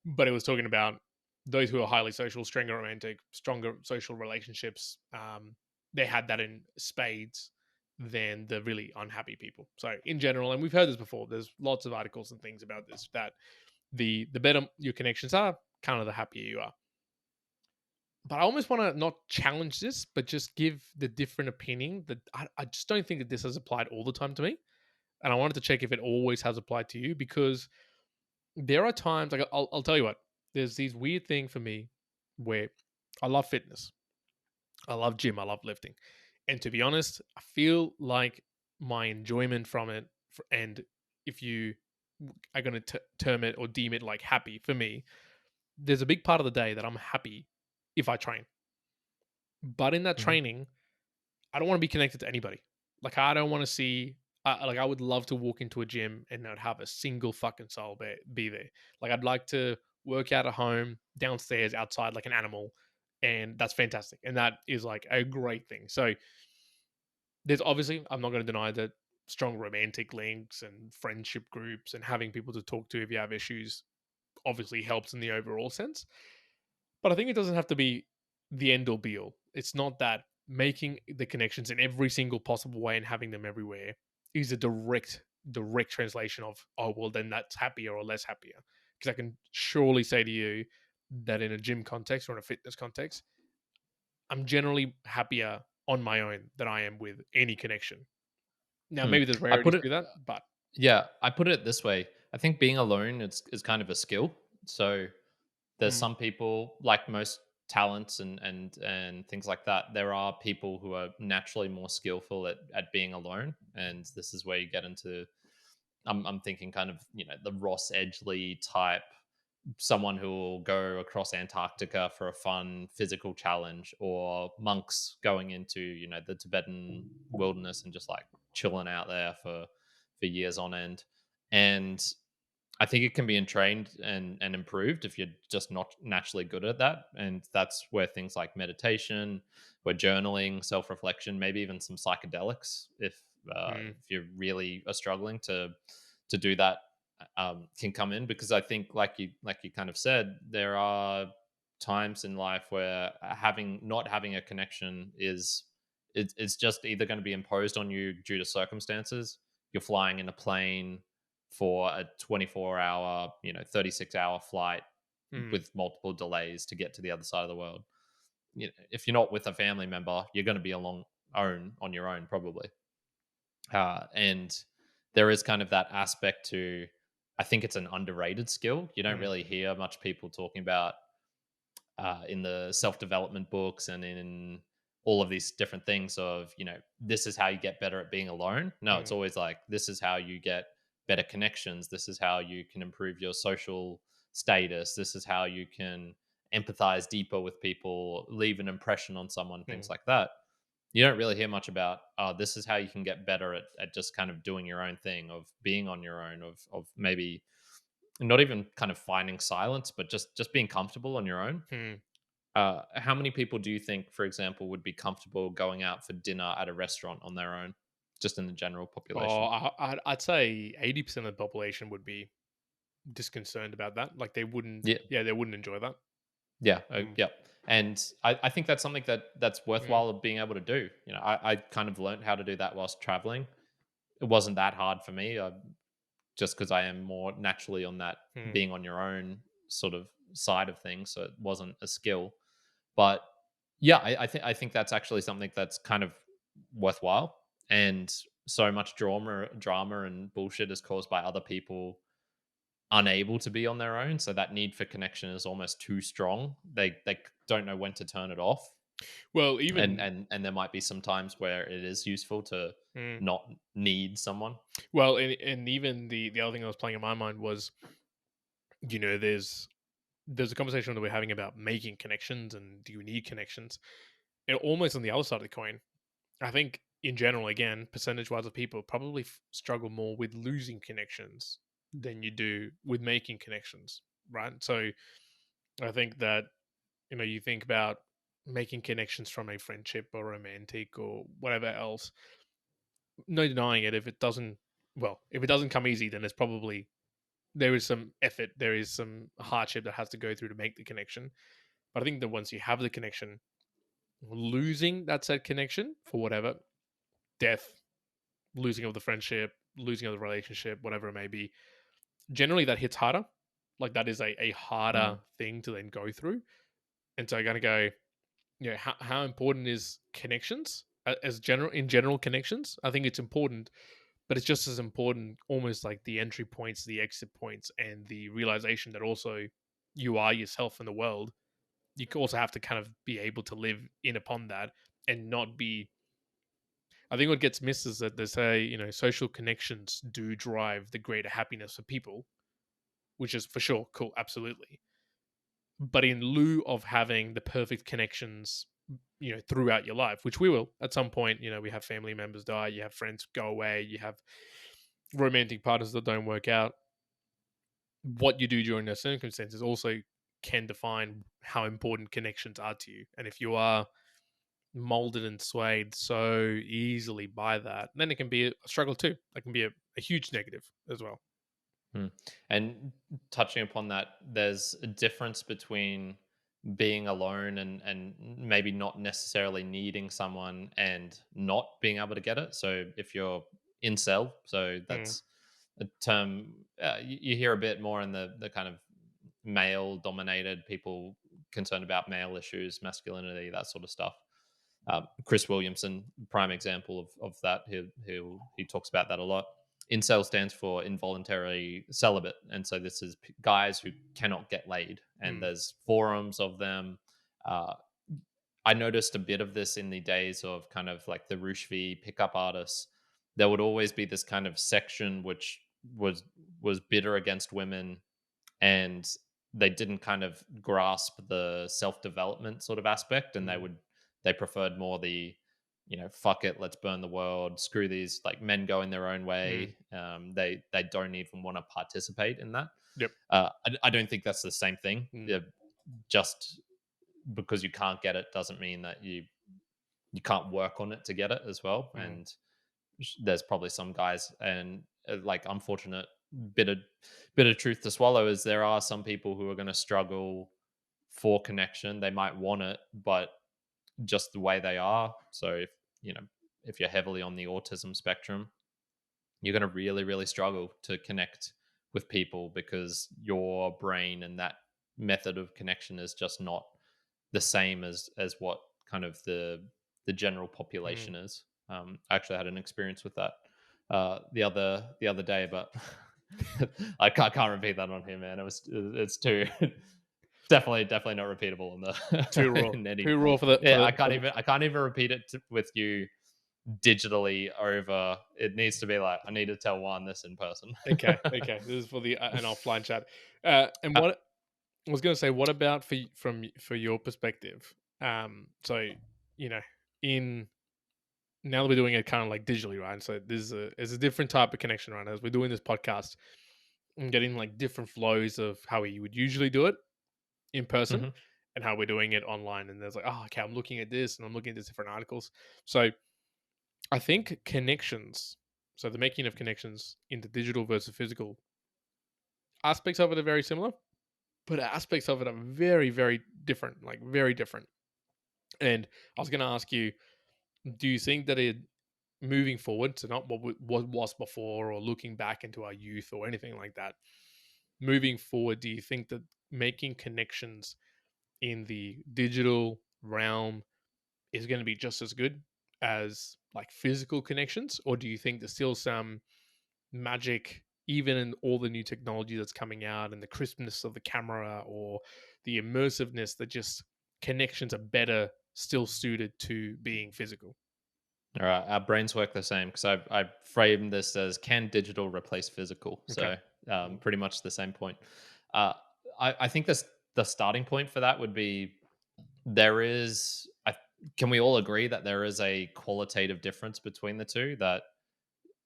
but it was talking about those who are highly social, stronger romantic, stronger social relationships. They had that in spades than the really unhappy people. So in general, and we've heard this before. There's lots of articles and things about this that the better your connections are, kind of the happier you are. But I almost want to not challenge this, but just give the different opinion that I just don't think that this has applied all the time to me. And I wanted to check if it always has applied to you because there are times, like I'll tell you what, there's these weird thing for me where I love fitness, I love gym, I love lifting. And to be honest, I feel like my enjoyment from it, and if you are going to term it or deem it like happy for me, there's a big part of the day that I'm happy if I train. But in that mhm. training, I don't want to be connected to anybody. Like I don't want to see. Like I would love to walk into a gym and not have a single fucking soul be there. Like I'd like to work out at home, downstairs, outside, like an animal, and that's fantastic. And that is like a great thing. So there's obviously, I'm not going to deny that strong romantic links and friendship groups and having people to talk to if you have issues obviously helps in the overall sense. But I think it doesn't have to be the end all be all. It's not that making the connections in every single possible way and having them everywhere is a direct translation of, oh well, then that's happier or less happier. Because I can surely say to you that in a gym context or in a fitness context, I'm generally happier on my own than I am with any connection. Now Hmm. maybe there's I rarities put it to that, but Yeah, I put it this way. I think being alone is kind of a skill. So there's mm, some people, like most talents and things like that, there are people who are naturally more skillful at being alone, and this is where you get into I'm thinking kind of, you know, the Ross Edgley type, someone who will go across Antarctica for a fun physical challenge, or monks going into, you know, the Tibetan wilderness and just like chilling out there for years on end. And I think it can be entrained and improved if you're just not naturally good at that. And that's where things like meditation, where journaling, self reflection, maybe even some psychedelics, Mm, if you really are struggling to do that, can come in. Because I think, like you kind of said, there are times in life where having not having a connection it's just either going to be imposed on you due to circumstances. You're flying in a plane for a 24-hour, 36-hour flight mm, with multiple delays to get to the other side of the world. If you're not with a family member, you're going to be on your own probably. And there is kind of that aspect to, I think it's an underrated skill. You don't mm, really hear much people talking about in the self development books and in all of these different things of, this is how you get better at being alone. No, it's mm, always like, this is how you get better connections. This is how you can improve your social status. This is how you can empathize deeper with people, leave an impression on someone, things mm, like that. You don't really hear much about, this is how you can get better at just kind of doing your own thing, of being on your own, of maybe not even kind of finding silence, but just being comfortable on your own. mm. How many people do you think, for example, would be comfortable going out for dinner at a restaurant on their own, just in the general Oh, population? I'd say 80% of the population would be disconcerted about that. Like they wouldn't, Yeah, yeah, they wouldn't enjoy that. yeah, Mm, yeah. And I think that's something that's mm, worthwhile of being able to do. I kind of learned how to do that whilst traveling. It wasn't that hard for me, just because I am more naturally on that mm, being on your own sort of side of things. So it wasn't a skill. But yeah, I think that's actually something that's kind of worthwhile. And so much drama and bullshit is caused by other people unable to be on their own. So that need for connection is almost too strong. They don't know when to turn it off. well, And even and and there might be some times where it is useful to mm, not need someone. well, and even the other thing that was playing in my mind was, there's a conversation that we're having about making connections and do you need connections, and almost on the other side of the coin, I think in general, again, percentage wise of people probably struggle more with losing connections than you do with making connections, right? So I think that, you think about making connections from a friendship or romantic or whatever else, no denying it. If it doesn't come easy, then there's probably, there is some effort, there is some hardship that has to go through to make the connection. But I think that once you have the connection, losing that said connection for whatever, death, losing of the friendship, losing of the relationship, whatever it may be, generally that hits harder. Like that is a Mm, harder thing to then go through. And so I'm gonna go, how important is connections, as general connections? I think it's important, but it's just as important, almost like the entry points, the exit points, and the realization that also you are yourself in the world. You also have to kind of be able to live in upon that and not be. I think what gets missed is that they say, social connections do drive the greater happiness for people, which is for sure cool, absolutely. But in lieu of having the perfect connections, throughout your life, which we will at some point, we have family members die, you have friends go away, you have romantic partners that don't work out. What you do during those circumstances also can define how important connections are to you. And if you are molded and swayed so easily by that, then it can be a struggle too. That can be a huge negative as well. mm. And touching upon that, there's a difference between being alone and maybe not necessarily needing someone and not being able to get it. So if you're incel, so Mm, that's a term you hear a bit more in the kind of male dominated people concerned about male issues, masculinity, that sort of stuff. Chris Williamson, prime example of that. He talks about that a lot. Incel stands for involuntary celibate, and so this is guys who cannot get laid. And mm, there's forums of them. Uh, I noticed a bit of this in the days of kind of like the Roosh V pickup artists. There would always be this kind of section which was was bitter against women, and they didn't kind of grasp the self development sort of aspect, and mm, they preferred more the fuck it, let's burn the world, screw these, like, men going their own way. They don't even want to participate in that. Yep. I don't think that's the same thing. Just because you can't get it doesn't mean that you can't work on it to get it as well. And there's probably some guys, and like, unfortunate bit of truth to swallow is there are some people who are going to struggle for connection. They might want it, but just the way they are. So if you're heavily on the autism spectrum, you're going to really, really struggle to connect with people because your brain and that method of connection is just not the same as what kind of the general population is. I actually had an experience with that the other day, but I can't repeat that on here, man. It's too definitely not repeatable in the Too raw. in any, Too raw for the. yeah. I can't even repeat it with you digitally over. It needs to be like, I need to tell Juan this in person. Okay. This is for the an offline chat. And what I was going to say, what about for your perspective? So in now that we're doing it kind of like digitally, right? So there's a different type of connection, right? As we're doing this podcast, and getting like different flows of how you would usually do it in person and how we're doing it online. And there's like, oh, okay, I'm looking at this and I'm looking at these different articles. So I think connections, so the making of connections into digital versus physical, aspects of it are very similar, but aspects of it are very, very different, like very different. And I was going to ask you, do you think that it moving forward, so not what was before or looking back into our youth or anything like that, moving forward, do you think that making connections in the digital realm is going to be just as good as like physical connections? Or do you think there's still some magic, even in all the new technology that's coming out and the crispness of the camera or the immersiveness, that just connections are better still suited to being physical? All right, our brains work the same because I framed this as, can digital replace physical? So pretty much the same point. I think the starting point for that would be, there is. Can we all agree that there is a qualitative difference between the two? That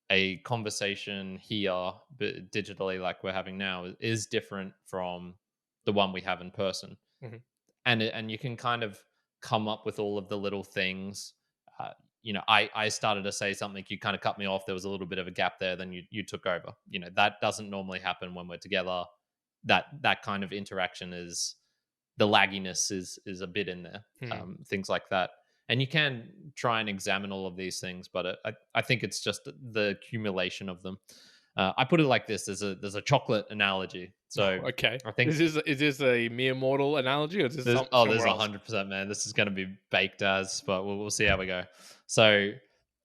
a conversation here, but digitally, like we're having now, is different from the one we have in person. And you can kind of come up with all of the little things. I started to say something, you kind of cut me off. There was a little bit of a gap there, then you took over. That doesn't normally happen when we're together. That kind of interaction is, the lagginess is a bit in there. Things like that. And you can try and examine all of these things, but I think it's just the accumulation of them. I put it like this: there's a chocolate analogy. So okay, I think, is this a mere mortal analogy, or is this there's somewhere else? 100%, man. This is going to be baked as, but we'll see how we go. So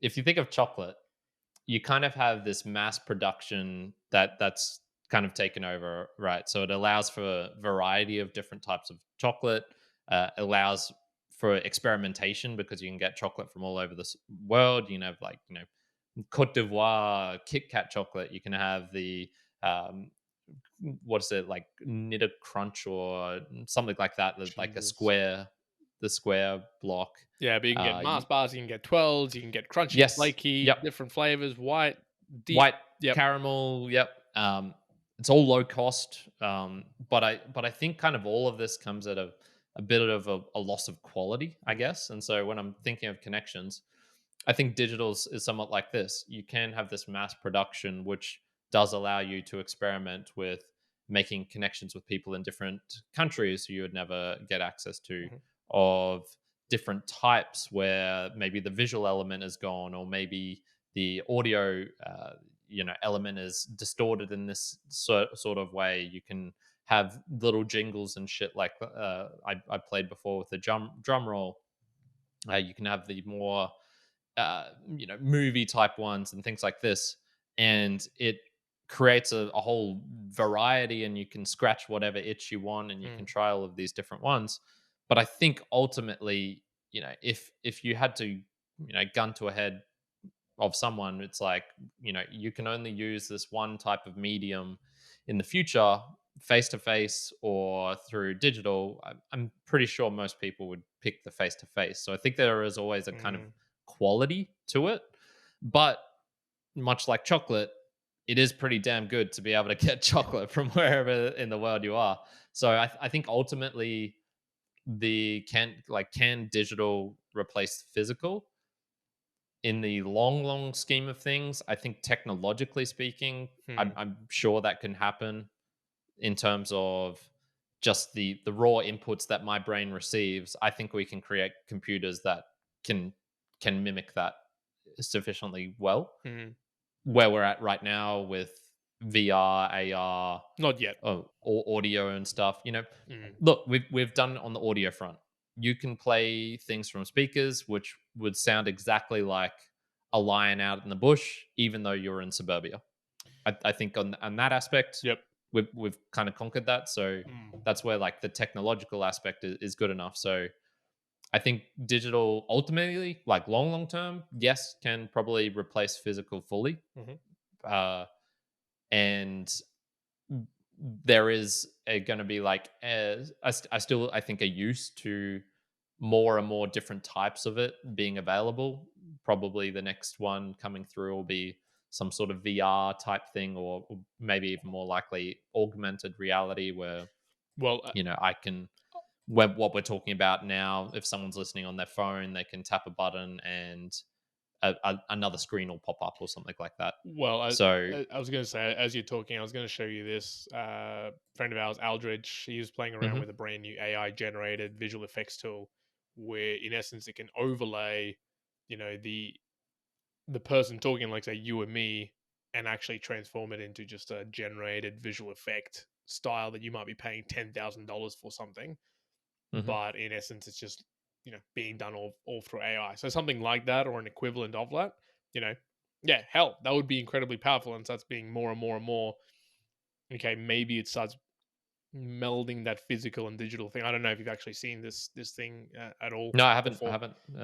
if you think of chocolate, you kind of have this mass production that's kind of taken over, right? So it allows for a variety of different types of chocolate, allows for experimentation because you can get chocolate from all over the world. You can have, like, Cote d'Ivoire Kit Kat chocolate. You can have the what is it, like Knitted Crunch or something like that, like the square block. Yeah, but you can get Mars bars, you can get 12s, you can get crunchy, Yes, flaky, different flavors, white, deep, white, caramel. It's all low cost, but I think kind of all of this comes at a bit of a loss of quality, I guess. And so when I'm thinking of connections, I think digital is somewhat like this. You can have this mass production, which does allow you to experiment with making connections with people in different countries who you would never get access to, of different types, where maybe the visual element is gone, or maybe the audio element is distorted in this sort of way. You can have little jingles and shit, like I played before with the drum roll. You can have the more movie type ones and things like this, and it creates a whole variety, and you can scratch whatever itch you want, and you can try all of these different ones. But I think ultimately, if you had to gun to a head of someone, it's like, you can only use this one type of medium in the future, face to face or through digital. I'm pretty sure most people would pick the face to face. So I think there is always a kind of quality to it. But much like chocolate, it is pretty damn good to be able to get chocolate from wherever in the world you are. So I think ultimately can digital replace physical? In the long scheme of things, I think technologically speaking, I'm sure that can happen in terms of just the raw inputs that my brain receives. I think we can create computers that can mimic that sufficiently well. Where we're at right now with VR, AR, Not yet. or audio and stuff. Mm. Look, we've done it on the audio front. You can play things from speakers which would sound exactly like a lion out in the bush, even though you're in suburbia. I think on that aspect, Yep. we've kind of conquered that. So that's where like the technological aspect is good enough. So I think digital ultimately, like long term, yes, can probably replace physical fully. And there is going to be like I think a use to more and more different types of it being available. Probably the next one coming through will be some sort of VR type thing, or maybe even more likely augmented reality, where Well, I can what we're talking about now. If someone's listening on their phone, they can tap a button and another screen will pop up or something like that. Well, So I was going to say, as you're talking, I was going to show you this friend of ours, Aldridge. He was playing around with a brand new AI generated visual effects tool, where in essence it can overlay, the person talking, like say you and me, and actually transform it into just a generated visual effect style that you might be paying $10,000 for something, but in essence it's just being done all through AI. So something like that, or an equivalent of that, yeah, hell, that would be incredibly powerful, and starts being more and more and more. Okay, maybe it starts melding that physical and digital thing. I don't know if you've actually seen this thing at all no, I haven't. before.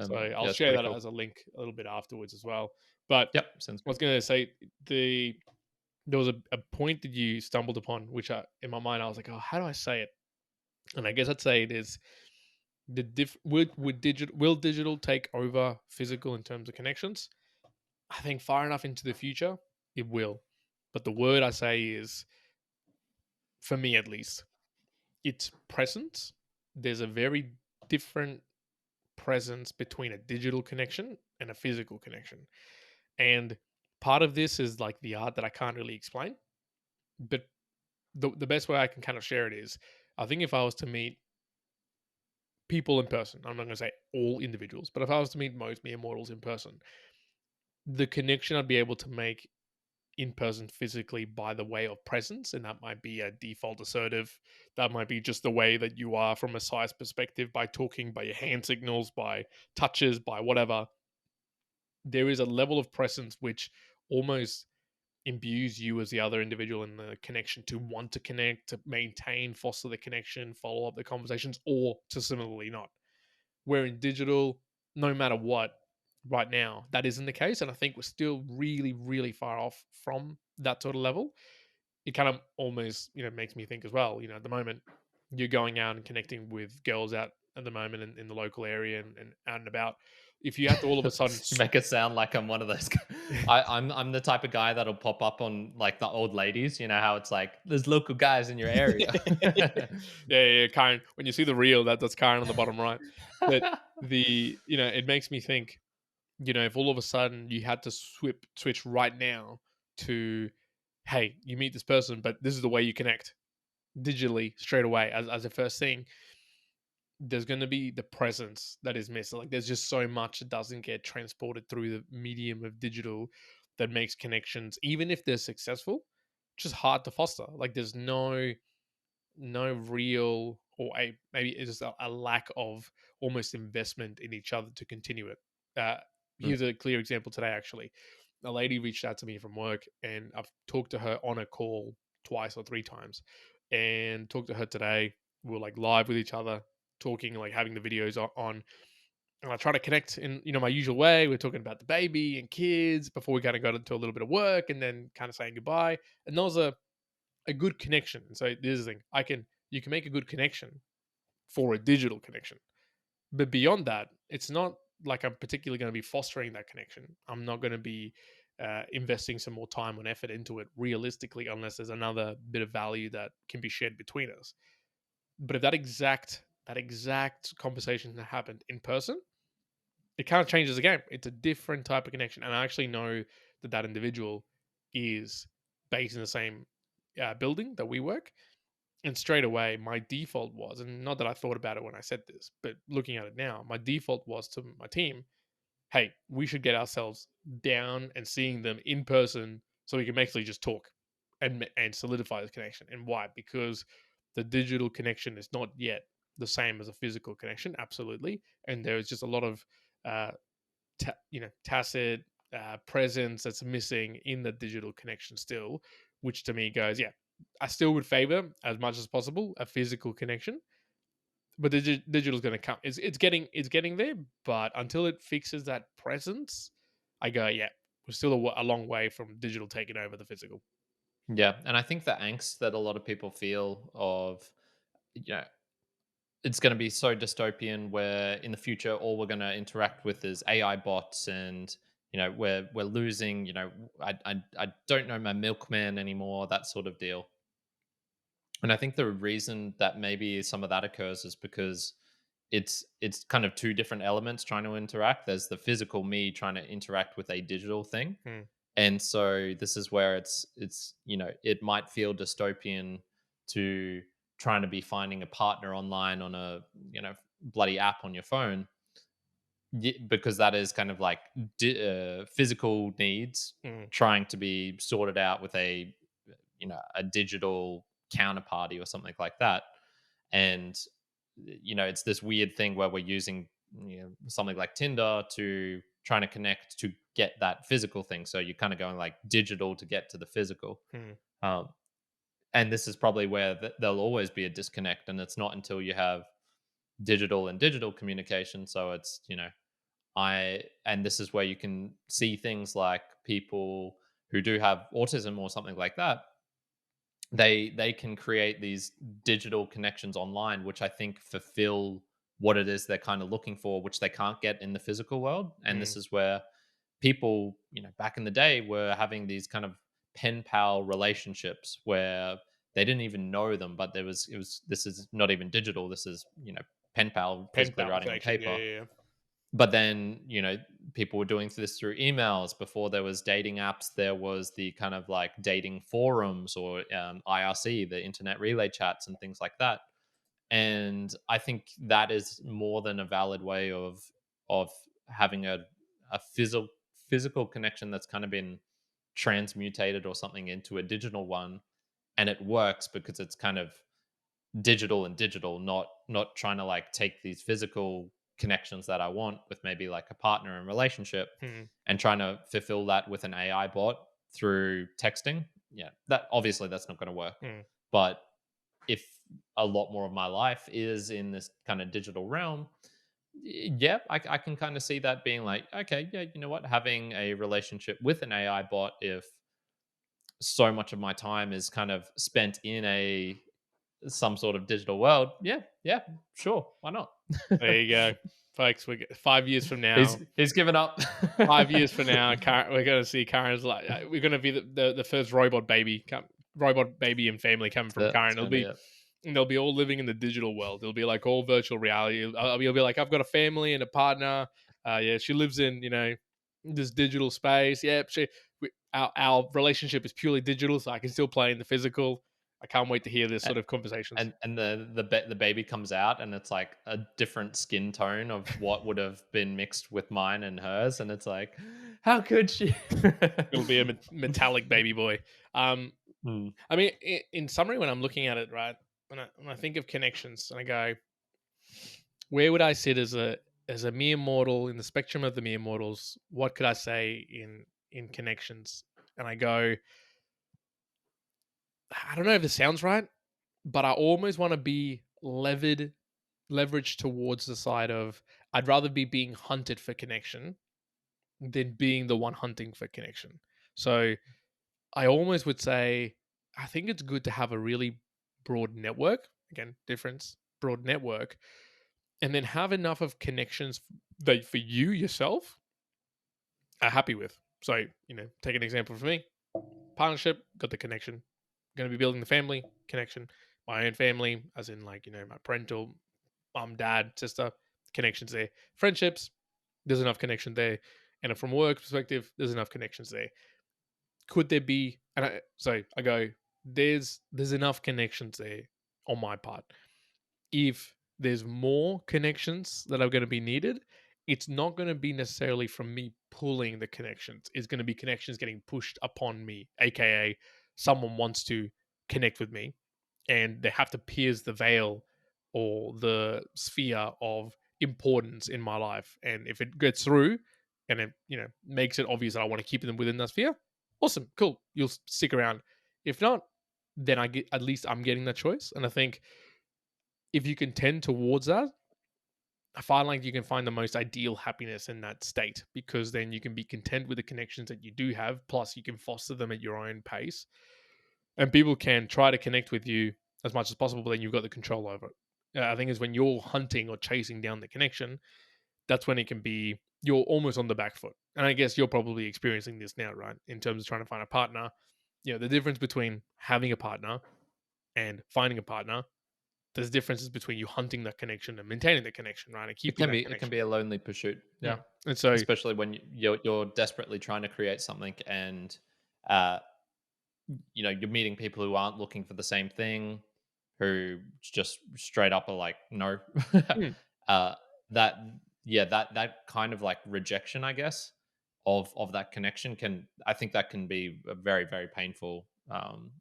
So I'll Yeah, it's share pretty that cool. as a link a little bit afterwards as well. But Yep, sounds I was going to say there was a point that you stumbled upon, which in my mind I was like, oh, how do I say it? And I guess I'd say it is will digital take over physical in terms of connections? I think far enough into the future, it will. But the word I say is, for me at least, it's presence. There's a very different presence between a digital connection and a physical connection. And part of this is like the art that I can't really explain. But the best way I can kind of share it is, I think if I was to meet people in person, I'm not going to say all individuals, but if I was to meet most mere mortals in person, the connection I'd be able to make in person physically by the way of presence, and that might be a default assertive, that might be just the way that you are from a size perspective, by talking, by your hand signals, by touches, by whatever. There is a level of presence which almost imbues you as the other individual in the connection, to want to connect, to maintain, foster the connection, follow up the conversations, or to similarly not. Where in digital, no matter what, right now, that isn't the case. And I think we're still really, really far off from that sort of level. It kind of almost, makes me think as well, at the moment, you're going out and connecting with girls out at the moment in the local area and out and about. If you have to all of a sudden You make it sound like I'm one of those. I'm the type of guy that'll pop up on like the old ladies. You know how it's like there's local guys in your area. yeah, Karen. When you see the reel, that's Karen on the bottom right. But it makes me think, if all of a sudden you had to switch right now to, hey, you meet this person, but this is the way you connect digitally straight away as a first thing, there's going to be the presence that is missing. Like there's just so much that doesn't get transported through the medium of digital that makes connections, even if they're successful, just hard to foster. Like there's no real, or maybe it's just a lack of almost investment in each other to continue it. Here's a clear example today, actually. A lady reached out to me from work, and I've talked to her on a call twice or three times, and talked to her today. We were like live with each other, talking, like having the videos on. And I try to connect in, my usual way. We're talking about the baby and kids before we kind of got into a little bit of work, and then kind of saying goodbye. And that was a good connection. So this is the thing. You can make a good connection for a digital connection. But beyond that, it's not like I'm particularly going to be fostering that connection. I'm not going to be investing some more time and effort into it realistically, unless there's another bit of value that can be shared between us. But if that exact conversation that happened in person, it kind of changes the game. It's a different type of connection, and I actually know that that individual is based in the same building that we work. And straight away, my default was, and not that I thought about it when I said this, but looking at it now, my default was to my team, hey, we should get ourselves down and seeing them in person so we can basically just talk and solidify this connection. And why? Because the digital connection is not yet the same as a physical connection, absolutely. And there is just a lot of uh, tacit presence that's missing in the digital connection still, which to me goes, yeah, I still would favor as much as possible a physical connection, but the digital is going to come. It's getting there, but until it fixes that presence, I go, yeah, we're still a long way from digital taking over the physical. Yeah, and I think the angst that a lot of people feel of, you know, it's going to be so dystopian where in the future all we're going to interact with is AI bots, and we're losing. I don't know my milkman anymore, that sort of deal. And I think the reason that maybe some of that occurs is because it's kind of two different elements trying to interact. There's the physical me trying to interact with a digital thing, Hmm. and so this is where it's it might feel dystopian to trying to be finding a partner online on a bloody app on your phone, because that is kind of like physical needs Hmm. trying to be sorted out with a digital counterparty or something like that. And it's this weird thing where we're using something like Tinder to trying to connect to get that physical thing. So you're kind of going like digital to get to the physical. Hmm. um, and this is probably where there'll always be a disconnect, and it's not until you have digital and digital communication. So it's and this is where you can see things like people who do have autism or something like that. They can create these digital connections online, which I think fulfill what it is they're kind of looking for, which they can't get in the physical world. And Hmm. this is where people, back in the day, were having these kind of pen pal relationships where they didn't even know them, but it was this is not even digital. This is pen pal Pen physically pal writing on connection. Yeah, paper. yeah, yeah. But then people were doing this through emails. Before there was dating apps, there was the kind of like dating forums, or IRC, the internet relay chats and things like that. And I think that is more than a valid way of having a physical connection that's kind of been transmutated or something into a digital one. And it works because it's kind of digital and digital, not trying to like take these physical connections that I want with maybe like a partner and relationship, Hmm. and trying to fulfill that with an AI bot through texting. Yeah, that obviously that's not going to work. Hmm. But if a lot more of my life is in this kind of digital realm, yeah, I can kind of see that being like, okay, yeah, you know what, having a relationship with an AI bot, if so much of my time is kind of spent in a some sort of digital world, yeah, yeah, sure, why not? There you go, folks. 5 years from now. He's given up. 5 years from now, we're going to see Karen's like we're going to be the first robot baby and family coming from Karen. That's It'll gonna be be it. and they'll be all living in the digital world. It'll be like all virtual reality. You'll be like, I've got a family and a partner. Yeah, she lives in this digital space. Yeah, our relationship is purely digital, so I can still play in the physical. I can't wait to hear this A- sort of conversations. and the baby comes out, and it's like a different skin tone of what would have been mixed with mine and hers, and it's like, how could she? It'll be a metallic baby boy. Um, Hmm. I mean, in summary, when I'm looking at it, right, when I think of connections, and I go, where would I sit as a mere mortal in the spectrum of the mere mortals? What could I say in connections? And I go, I don't know if this sounds right, but I almost want to be leveraged towards the side of I'd rather be being hunted for connection than being the one hunting for connection. So I almost would say I think it's good to have a really broad network. Again, difference, broad network, and then have enough of connections that for you yourself are happy with. So, take an example for me. Partnership, got the connection. Going to be building the family, connection. My own family, as in like, my parental mum, dad, sister, connections there. Friendships, there's enough connection there. And from work perspective, there's enough connections there. Could there be, I go, there's enough connections there on my part. If there's more connections that are going to be needed, it's not going to be necessarily from me pulling the connections. It's going to be connections getting pushed upon me, aka someone wants to connect with me and they have to pierce the veil or the sphere of importance in my life. And if it gets through and it, makes it obvious that I want to keep them within that sphere, awesome, cool. You'll stick around. If not, then at least I'm getting that choice. And I think if you can tend towards that, I find like you can find the most ideal happiness in that state, because then you can be content with the connections that you do have. Plus, you can foster them at your own pace, and people can try to connect with you as much as possible. But then you've got the control over it. I think is when you're hunting or chasing down the connection, that's when it can be you're almost on the back foot. And I guess you're probably experiencing this now, right? In terms of trying to find a partner, the difference between having a partner and finding a partner, there's differences between you hunting that connection and maintaining the connection, right? And keeping that It connection. can be a lonely pursuit. Yeah. And so, especially when you're desperately trying to create something, and uh you're meeting people who aren't looking for the same thing, who just straight up are like no. mm, uh that that kind of like rejection, I guess, of that connection, I think that can be a very, very painful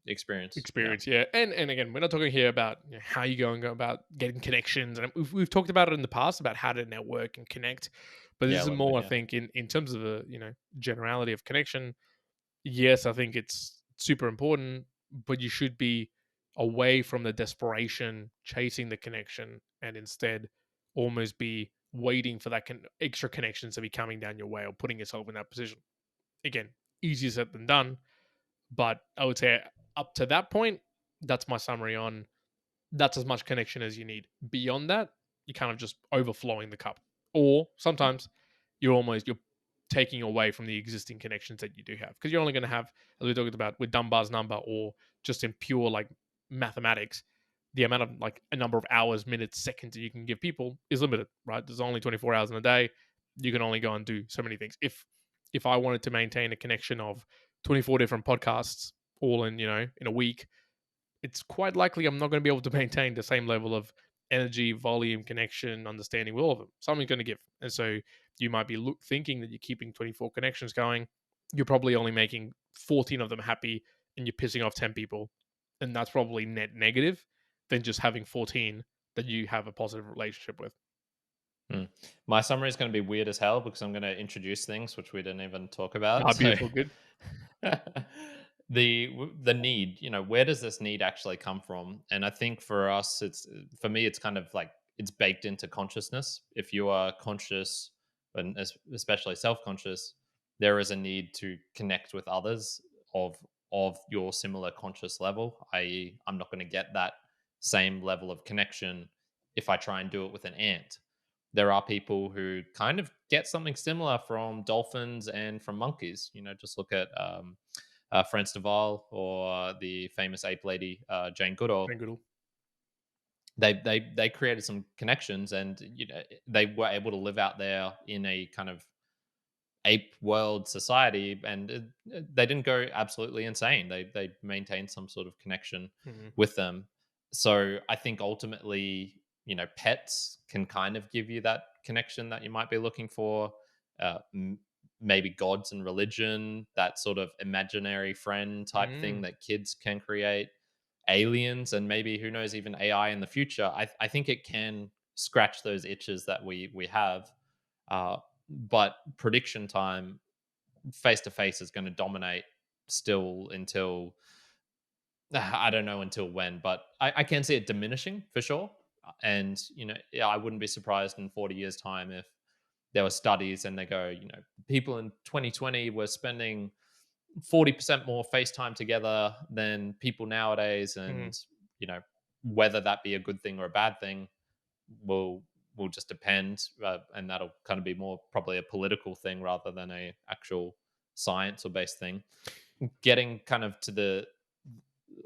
experience. Yeah. experience, yeah. And again, we're not talking here about how you go about getting connections. And we've talked about it in the past about how to network and connect. But this Yeah, a is little bit. more, I Yeah. think, in terms of the generality of connection. Yes, I think it's super important, but you should be away from the desperation, chasing the connection, and instead almost be waiting for that extra connections to be coming down your way or putting yourself in that position. Again, easier said than done, but I would say up to that point, that's my summary on that's as much connection as you need. Beyond that, you're kind of just overflowing the cup. Or sometimes you're taking away from the existing connections that you do have. Because you're only going to have, as we talked about with Dunbar's number, or just in pure like mathematics, the amount of like a number of hours, minutes, seconds that you can give people is limited, right? There's only 24 hours in a day. You can only go and do so many things. If I wanted to maintain a connection of 24 different podcasts all in a week, it's quite likely I'm not going to be able to maintain the same level of energy, volume, connection, understanding with all of them. Something's going to give. And so you might be thinking that you're keeping 24 connections going. You're probably only making 14 of them happy and you're pissing off 10 people. And that's probably net negative than just having 14 that you have a positive relationship with. My summary is going to be weird as hell because I'm going to introduce things which we didn't even talk about. Ah, So beautiful. Good. the need, where does this need actually come from? And I think for me it's kind of like it's baked into consciousness. If you are conscious, and especially self-conscious, there is a need to connect with others of your similar conscious level, i.e., I'm not going to get that same level of connection if I try and do it with an ant. There are people who kind of get something similar from dolphins and from monkeys. Just look at France Duval or the famous ape lady, Jane Goodall. Very good. They created some connections, and they were able to live out there in a kind of ape world society, and they didn't go absolutely insane. They maintained some sort of connection Mm-hmm. with them. So I think ultimately, pets can kind of give you that connection that you might be looking for. uh, m- Maybe gods and religion, that sort of imaginary friend type thing that kids can create, aliens, and maybe, who knows, even AI in the future. I think it can scratch those itches that we have. uh, but prediction time, face to face, is going to dominate still until I don't know until when, but I can see it diminishing for sure. And yeah, I wouldn't be surprised in 40 years' time if there were studies and they go, people in 2020 were spending 40% more FaceTime together than people nowadays, Mm-hmm. and whether that be a good thing or a bad thing, well, will just depend, and that'll kind of be more probably a political thing rather than a actual science or based thing. Getting kind of to the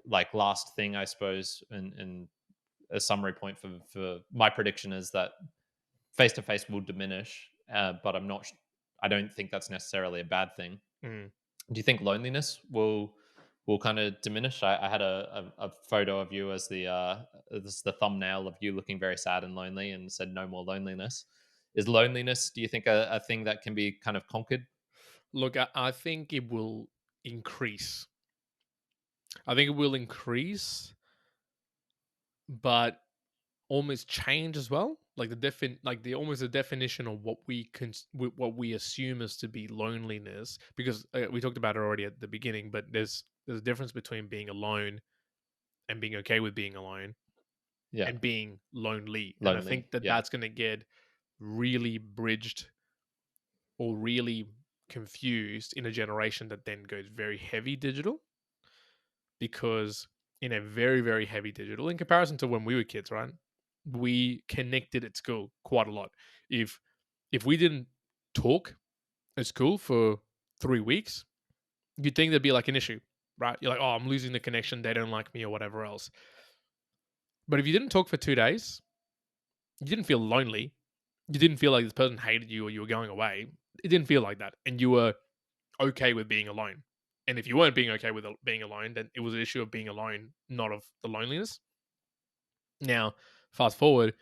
like last thing, I suppose, and a summary point for my prediction is that face to face will diminish, but I don't think that's necessarily a bad thing. Mm. Do you think loneliness will kind of diminish? I had a photo of you as the thumbnail of you looking very sad and lonely, and said no more loneliness. Is loneliness, do you think, a thing that can be kind of conquered? Look, I think it will increase. I think it will increase, but almost change as well. Like the almost the definition of what we assume is to be loneliness, because we talked about it already at the beginning. But there's a difference between being alone and being okay with being alone Yeah, and being lonely. And I lonely. think that Yeah, that's going to get really bridged or really confused in a generation that then goes very heavy digital, because in a very, very heavy digital, in comparison to when we were kids, right? We connected at school quite a lot. If we didn't talk at school for 3 weeks, you'd think there'd be like an issue, right? You're like, oh, I'm losing the connection, they don't like me or whatever else. But if you didn't talk for 2 days, you didn't feel lonely. You didn't feel like this person hated you or you were going away. It didn't feel like that. And you were okay with being alone. And if you weren't being okay with being alone, then it was an issue of being alone, not of the loneliness. Now, fast forward,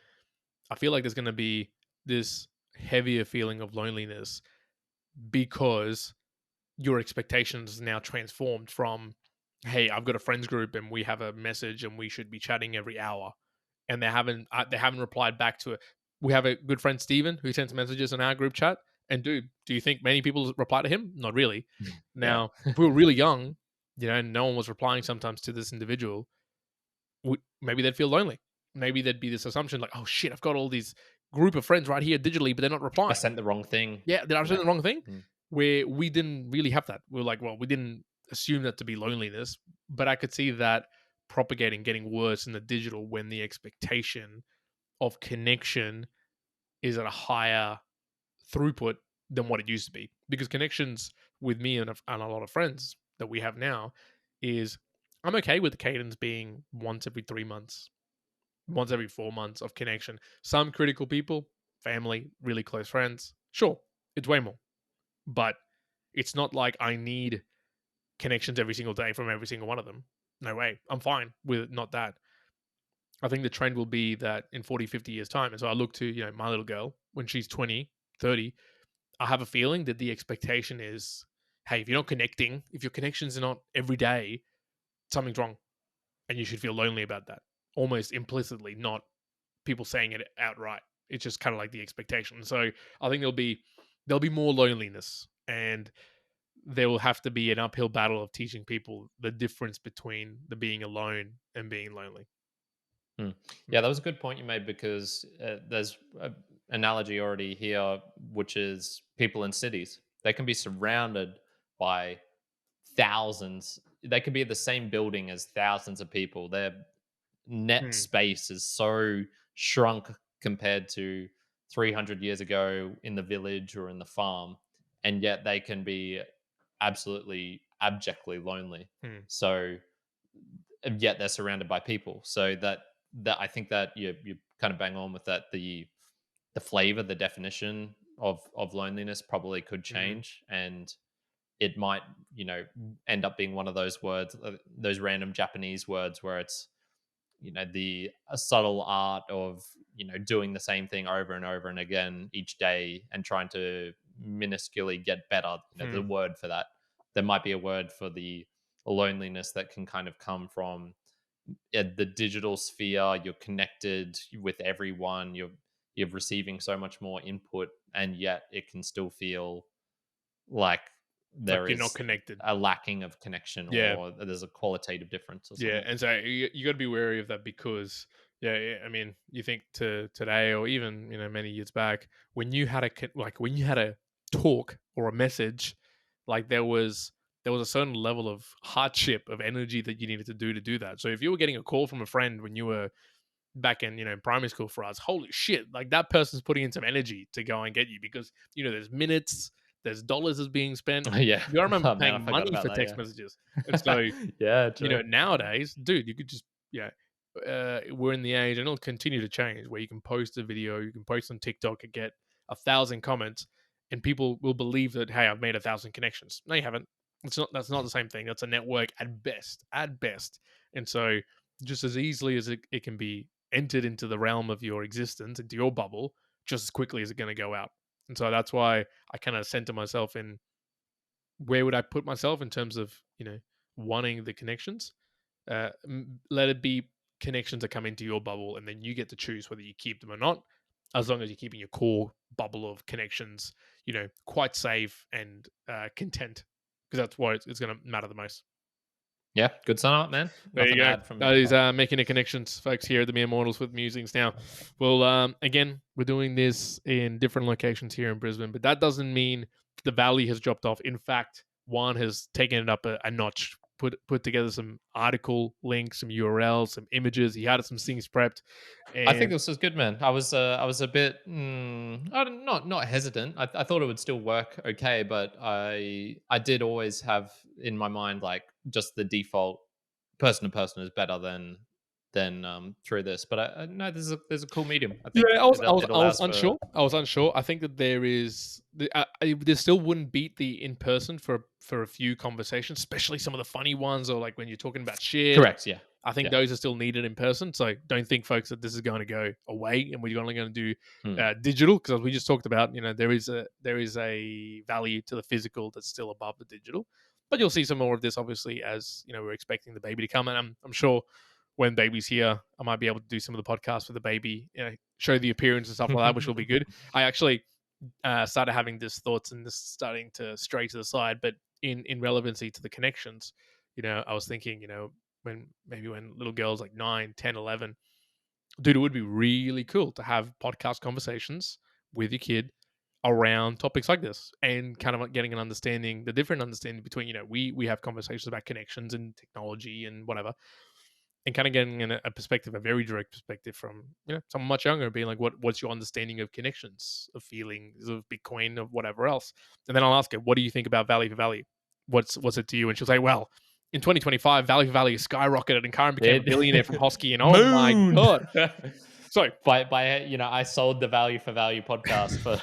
I feel like there's going to be this heavier feeling of loneliness because your expectations now transformed from, hey, I've got a friends group and we have a message and we should be chatting every hour, and they haven't replied back to it. We have a good friend Steven who sends messages in our group chat, and dude, do you think many people reply to him? Not really. yeah. Now, if we were really young, no one was replying sometimes to this individual, maybe they'd feel lonely. Maybe there'd be this assumption like, oh shit, I've got all these group of friends right here digitally, but they're not I replying. sent the wrong thing. Yeah, did I say Yeah. the wrong thing? Mm. Where we didn't really have that. We were like, well, we didn't assume that to be loneliness, but I could see that propagating, getting worse in the digital when the expectation of connection is at a higher throughput than what it used to be. Because connections with me and a lot of friends that we have now is, I'm okay with the cadence being once every 3 months, once every 4 months of connection. Some critical people, family, really close friends, sure, it's way more. But it's not like I need connections every single day from every single one of them. No way. I'm fine with not that. I think the trend will be that in 40, 50 years' time. And so I look to, my little girl when she's 20, 30, I have a feeling that the expectation is, hey, if you're not connecting, if your connections are not every day, something's wrong. And you should feel lonely about that. Almost implicitly, not people saying it outright. It's just kind of like the expectation. So I think there'll be more loneliness, and there will have to be an uphill battle of teaching people the difference between the being alone and being lonely. Hmm. Yeah, that was a good point you made, because there's an analogy already here, which is people in cities. They can be surrounded by thousands. They could be in the same building as thousands of people. Their net Hmm. space is so shrunk compared to 300 years ago in the village or in the farm, and yet they can be absolutely abjectly lonely. Hmm. So and yet they're surrounded by people. So that I think that you kind of bang on with that. The flavor, the definition of loneliness probably could Hmm. change, and it might, end up being one of those words, those random Japanese words where it's, the a subtle art of, doing the same thing over and over and again each day and trying to minusculely get better. The Hmm. word for that, there might be a word for the loneliness that can kind of come from the digital sphere. You're connected with everyone, you're receiving so much more input, and yet it can still feel like Like there you're not is connected. a lacking of connection, Yeah. or there's a qualitative difference or Yeah. something. And so you got to be wary of that, because, yeah, I mean, you think to today or even, many years back, when you had when you had a talk or a message, like there was a certain level of hardship of energy that you needed to do that. So if you were getting a call from a friend when you were back in, primary school for us, holy shit, like that person's putting in some energy to go and get you because, there's minutes, there's dollars is being spent. Yeah. I remember Oh, man, I paying forgot money about for that. text Yeah. messages. And so, Yeah, true. nowadays, dude, you could just, we're in the age, and it'll continue to change, where you can post a video, you can post on TikTok and get 1,000 comments, and people will believe that, hey, I've made 1,000 connections. No, you haven't. That's not the same thing. That's a network at best. And so, just as easily as it can be entered into the realm of your existence, into your bubble, just as quickly as it's going to go out. And so that's why I kind of center myself in, where would I put myself in terms of, wanting the connections. Let it be connections that come into your bubble, and then you get to choose whether you keep them or not, as long as you're keeping your core bubble of connections, quite safe and content, because that's what it's going to matter the most. Yeah, good sum up, man. There you Nothing to go. add from That me. is making the connections, folks, here at the Mere Mortals with Musings. Now, well, again, we're doing this in different locations here in Brisbane, but that doesn't mean the valley has dropped off. In fact, Juan has taken it up a notch, put together some article links, some URLs, some images. He had some things prepped. I think And this was good, man. I was a bit not hesitant. I thought it would still work okay, but I did always have in my mind like just the default person to person is better than through this. But no, there's a cool medium. I think yeah, I was, it, I was, it I was allows for unsure. I was unsure. I think that there still wouldn't beat the in person for a few conversations, especially some of the funny ones, or like when you're talking about shit. correct. Yeah, I think yeah. those are still needed in person. So don't think, folks, that this is going to go away and we're only going to do digital, because as we just talked about, there is a value to the physical that's still above the digital. But you'll see some more of this, obviously, as we're expecting the baby to come, and I'm sure when baby's here, I might be able to do some of the podcasts with the baby, show the appearance and stuff like that, which will be good. I actually started having these thoughts, and this starting to stray to the side, but in relevancy to the connections, I was thinking, when little girls like 9, 10, 11, dude, it would be really cool to have podcast conversations with your kid around topics like this, and kind of like getting the different understanding between, we have conversations about connections and technology and whatever, and kind of getting a perspective, a very direct perspective from, someone much younger, being like, what's your understanding of connections, of feelings, of Bitcoin, of whatever else. And then I'll ask her, what do you think about value for value? What's it to you? And she'll say, well, in 2025, value for value skyrocketed, and Karen became a billionaire from Hosky. And oh my god! So by I sold the Value for Value podcast for.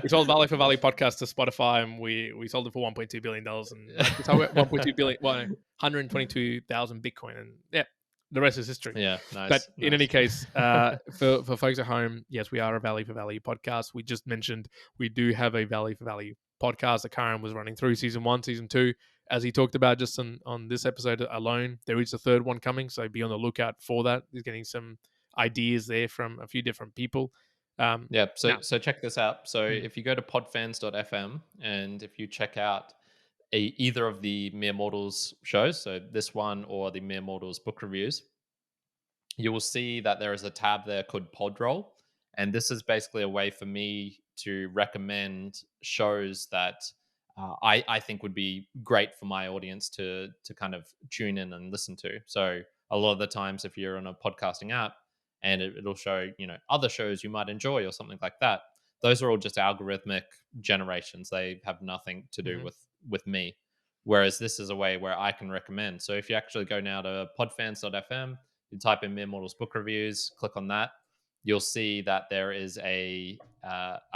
we sold Value for Value podcast to Spotify, and we sold it for $1.2 billion, and we sold 1.2 billion, 122,000 Bitcoin, and yeah, the rest is history. Yeah, nice. But in any case, for folks at home, yes, we are a Value for Value podcast. We just mentioned we do have a Value for Value podcast that Karen was running through season 1, season 2. As he talked about just on this episode alone, there is a third one coming, so be on the lookout for that. He's getting some ideas there from a few different people. So check this out. So if you go to podfans.fm, and if you check out either of the Mere Mortals shows, so this one or the Mere Mortals book reviews, you will see that there is a tab there called Podroll. And this is basically a way for me to recommend shows that I think would be great for my audience to kind of tune in and listen to. So a lot of the times, if you're on a podcasting app, and it'll show, other shows you might enjoy or something like that, those are all just algorithmic generations. They have nothing to do with me. Whereas this is a way where I can recommend. So if you actually go now to podfans.fm, you type in Mere Mortals book reviews, click on that, you'll see that there is a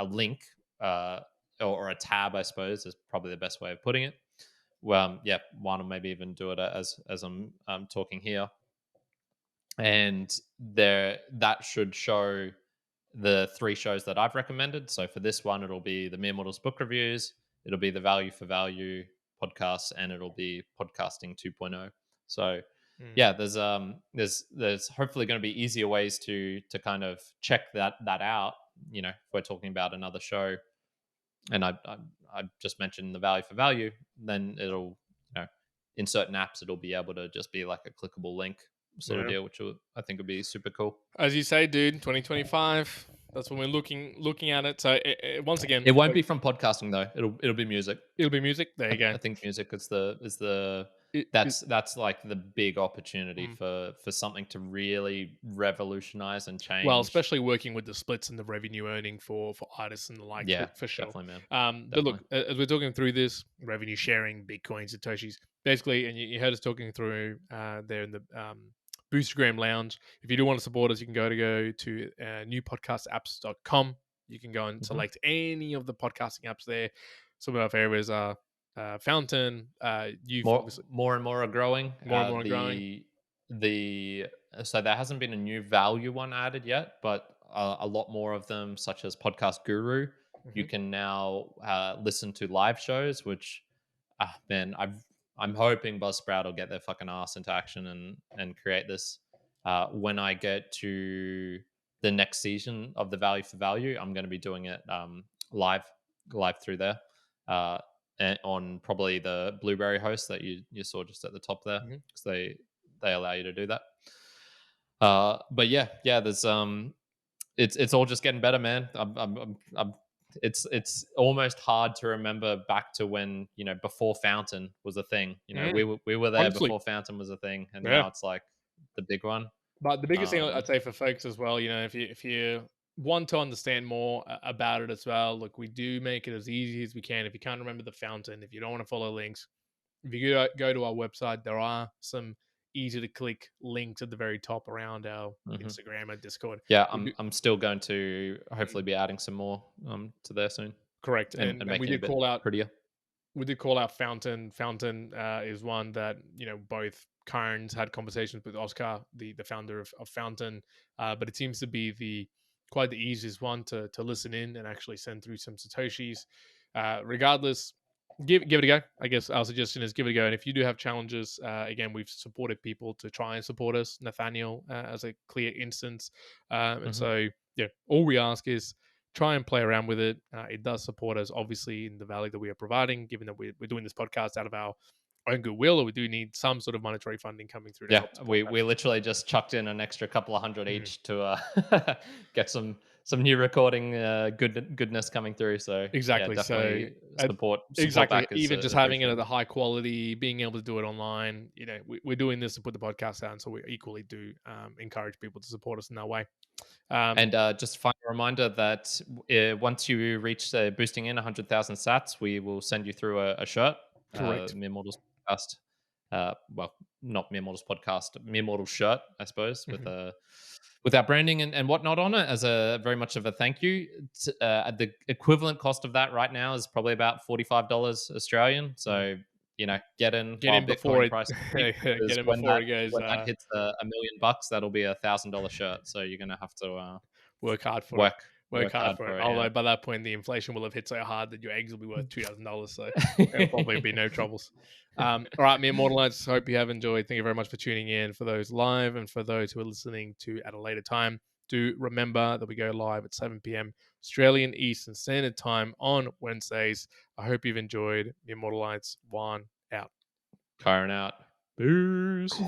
link or a tab, I suppose, is probably the best way of putting it. Well, yeah, one, or maybe even do it as I'm talking here. And that should show the 3 shows that I've recommended. So for this one, it'll be the Mere Mortals book reviews, it'll be the Value for Value podcast, and it'll be Podcasting 2.0. So yeah, there's hopefully going to be easier ways to kind of check that out. If we're talking about another show, and I just mentioned the Value for Value, then it'll in certain apps it'll be able to just be like a clickable link sort of deal, which I think would be super cool. As you say, dude, 2025. That's when we're looking at it. So once again, it won't be from podcasting though. It'll be music. It'll be music. There you go. I think music is the that's like the big opportunity Mm. for something to really revolutionize and Well, change. especially working with the splits and the revenue earning for artists and the like, Yeah, for sure. definitely, man. But look, Definitely. as we're talking through this revenue sharing, Bitcoin, Satoshis, basically, and you heard us talking through there in the Boostagram Lounge. If you do want to support us, you can go to newpodcastapps.com. You can go and Mhm. select any of the podcasting apps there. Some of our favorites are Fountain. You've obviously More and more are growing. more and more are growing. The So there hasn't been a new value one added yet, but a lot more of them, such as Podcast Guru, you Mhm. can now listen to live shows. Which, man, I'm hoping Buzzsprout will get their fucking ass into action and create this. When I get to the next season of the Value for Value, I'm going to be doing it live through there. Uh, on probably the Blueberry host that you saw just at the top there, Mhm. because they allow you to do that. But yeah, there's it's all just getting better, man. It's almost hard to remember back to when, before Fountain was a thing. Mm. We were there Honestly, before Fountain was a thing, and yeah. now it's like the big one. But the biggest thing Um, I'd say for folks as well, if you want to understand more about it as well, look, we do make it as easy as we can. If you can't remember the fountain, if you don't want to follow links, if you go to our website, there are some easy to click links at the very top around our mhm. Instagram and Discord. Yeah, We do, I'm still going to mm, hopefully be adding some more to there soon, correct, and and we making it did a bit call out prettier. Fountain. Fountain is one that both Carnes had conversations with Oscar, the founder of Fountain, but it seems to be the quite the easiest one to listen in and actually send through some satoshis. Regardless, give it a go. I guess our suggestion is give it a go. And if you do have challenges, again, we've supported people to try and support us. Nathaniel as a clear instance, and Mhm. so yeah, all we ask is try and play around with it. It does support us, obviously, in the value that we are providing, given that we're doing this podcast out of our own goodwill, or we do need some sort of monetary funding coming through to Yeah, help support that. we literally just chucked in an extra couple of hundred Mhm. each to get some new recording goodness coming through. So yeah, Exactly. So, definitely at, support exactly, back is even just having it at appreciated. a high quality, being able to do it online, we're doing this to put the podcast out, so we equally do encourage people to support us in that way. And just a final reminder that once you reach boosting in 100,000 sats, we will send you through a shirt, Correct. Mere Mortals podcast. Well, not Mere Mortals podcast, Mere Mortals shirt, I suppose, Mhm. with our branding and whatnot on it as a very much of a thank you. The equivalent cost of that right now is probably about $45 Australian. Mhm. So get in Get while in before Bitcoin it, price is cheap, get because in before it goes. when that hits $1 million, that'll be $1,000 shirt. So you're gonna have to Work hard for it. work Work hard hard for it. for it. Although Yeah. by that point, the inflation will have hit so hard that your eggs will be worth $2,000. So there'll probably be no troubles. All right, me Immortalites. Hope you have enjoyed. Thank you very much for tuning in. For those live and for those who are listening to at a later time, do remember that we go live at 7 p.m. Australian Eastern Standard Time on Wednesdays. I hope you've enjoyed. Me Immortalites. Juan out. Kyron out. Peace.